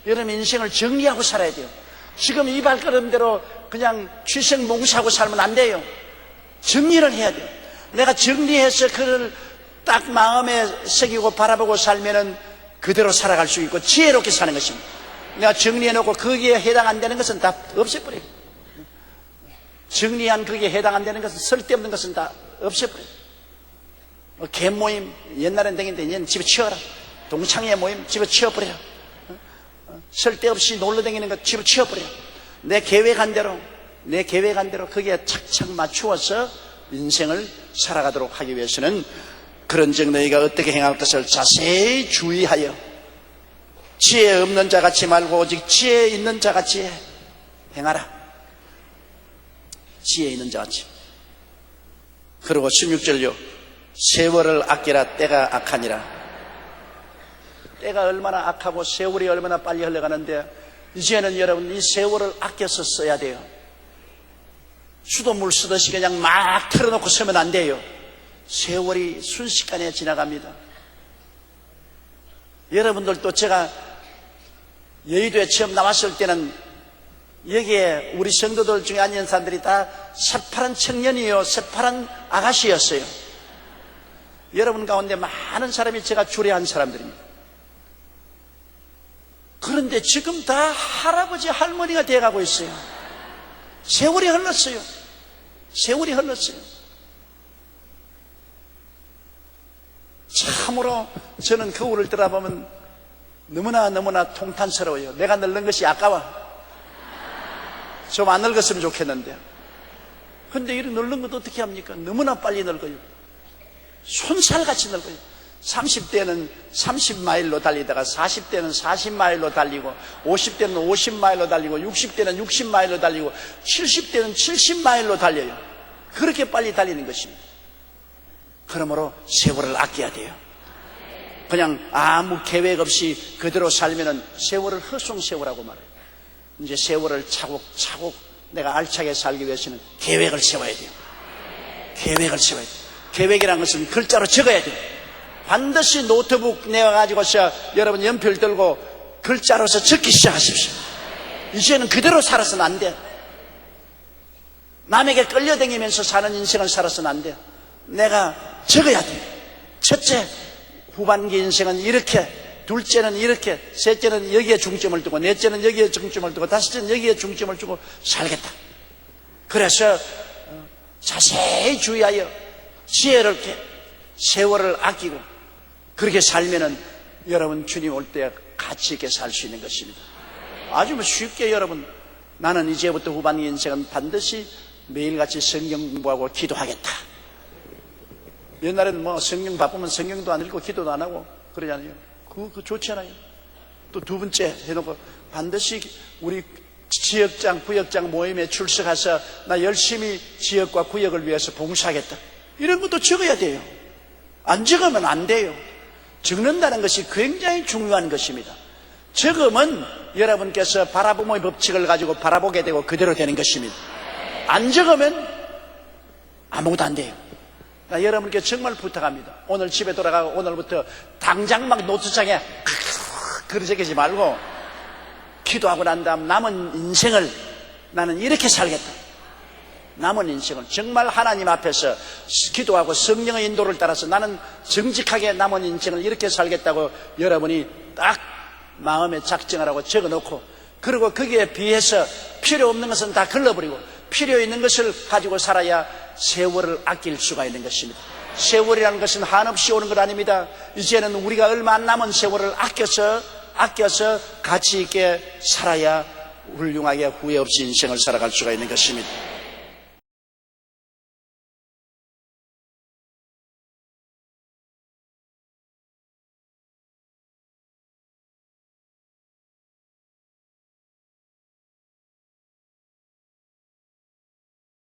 여러분 인생을 정리하고 살아야 돼요. 지금 이 발걸음대로 그냥 취생몽사하고 살면 안 돼요. 정리를 해야 돼요. 내가 정리해서 그를 딱 마음에 새기고 바라보고 살면은 그대로 살아갈 수 있고 지혜롭게 사는 것입니다. 내가 정리해놓고 거기에 해당 안 되는 것은 다 없애버려요. 정리한 거기에 해당 안 되는 것은 쓸데없는 것은 다 없애버려요. 개모임 옛날엔 댕긴데 이제는 집에 치워라. 동창회 모임 집에 치워버려. 쓸데없이 놀러다니는 것 집에 치워버려. 내 계획한 대로 거기에 착착 맞추어서 인생을 살아가도록 하기 위해서는 그런즉 너희가 어떻게 행할 것을 자세히 주의하여 지혜 없는 자같이 말고 오직 지혜 있는 자같이 행하라. 지혜 있는 자같이. 그리고 16절요. 세월을 아끼라. 때가 악하니라. 때가 얼마나 악하고 세월이 얼마나 빨리 흘러가는데 이제는 여러분 이 세월을 아껴서 써야 돼요. 수돗물 쓰듯이 그냥 막 틀어놓고 쓰면 안 돼요. 세월이 순식간에 지나갑니다. 여러분들도 제가 여의도에 처음 나왔을 때는 여기에 우리 성도들 중에 앉은 사람들이 다 새파란 청년이요, 새파란 아가씨였어요. 여러분 가운데 많은 사람이 제가 주례한 사람들입니다. 그런데 지금 다 할아버지 할머니가 돼가고 있어요. 세월이 흘렀어요. 세월이 흘렀어요. 참으로 저는 거울을 들어보면 너무나 통탄스러워요. 내가 늙는 것이 아까워. 좀 안 늙었으면 좋겠는데. 근데 이렇게 늙는 것도 어떻게 합니까? 너무나 빨리 늙어요. 손살같이 늙어요. 30대는 30마일로 달리다가 40대는 40마일로 달리고 50대는 50마일로 달리고 60대는 60마일로 달리고 70대는 70마일로 달려요. 그렇게 빨리 달리는 것입니다. 그러므로 세월을 아껴야 돼요. 그냥 아무 계획 없이 그대로 살면은 세월을 헛송세월하고 말해요. 이제 세월을 차곡차곡 내가 알차게 살기 위해서는 계획을 세워야 돼요. 계획을 세워야 돼요. 계획이라는 것은 글자로 적어야 돼요. 반드시 노트북 내어가지고서 여러분 연필 들고 글자로서 적기 시작하십시오. 이제는 그대로 살아서는 안 돼요. 남에게 끌려다니면서 사는 인생을 살아서는 안 돼요. 내가 적어야 돼요. 첫째, 후반기 인생은 이렇게, 둘째는 이렇게, 셋째는 여기에 중점을 두고, 넷째는 여기에 중점을 두고, 다섯째는 여기에 중점을 두고 살겠다. 그래서 자세히 주의하여 지혜롭게 세월을 아끼고 그렇게 살면은 여러분 주님 올 때 가치 있게 살 수 있는 것입니다. 아주 쉽게 여러분, 나는 이제부터 후반기 인생은 반드시 매일같이 성경 공부하고 기도하겠다. 옛날에는 뭐 성경 바쁘면 성경도 안 읽고 기도도 안 하고 그러잖아요. 그거 좋지 않아요? 또 두 번째 해놓고 반드시 우리 지역장, 구역장 모임에 출석해서 나 열심히 지역과 구역을 위해서 봉사하겠다. 이런 것도 적어야 돼요. 안 적으면 안 돼요. 적는다는 것이 굉장히 중요한 것입니다. 적으면 여러분께서 바라봄의 법칙을 가지고 바라보게 되고 그대로 되는 것입니다. 안 적으면 아무것도 안 돼요. 그러니까 여러분께 정말 부탁합니다. 오늘 집에 돌아가고 오늘부터 당장 막 노트장에 글을 적이지 말고 기도하고 난 다음 남은 인생을 나는 이렇게 살겠다. 남은 인생을 정말 하나님 앞에서 기도하고 성령의 인도를 따라서 나는 정직하게 남은 인생을 이렇게 살겠다고 여러분이 딱 마음에 작정을 하고 적어놓고, 그리고 거기에 비해서 필요 없는 것은 다 걸러버리고 필요 있는 것을 가지고 살아야 세월을 아낄 수가 있는 것입니다. 세월이라는 것은 한없이 오는 것 아닙니다. 이제는 우리가 얼마 안 남은 세월을 아껴서 가치 있게 살아야 훌륭하게 후회 없이 인생을 살아갈 수가 있는 것입니다.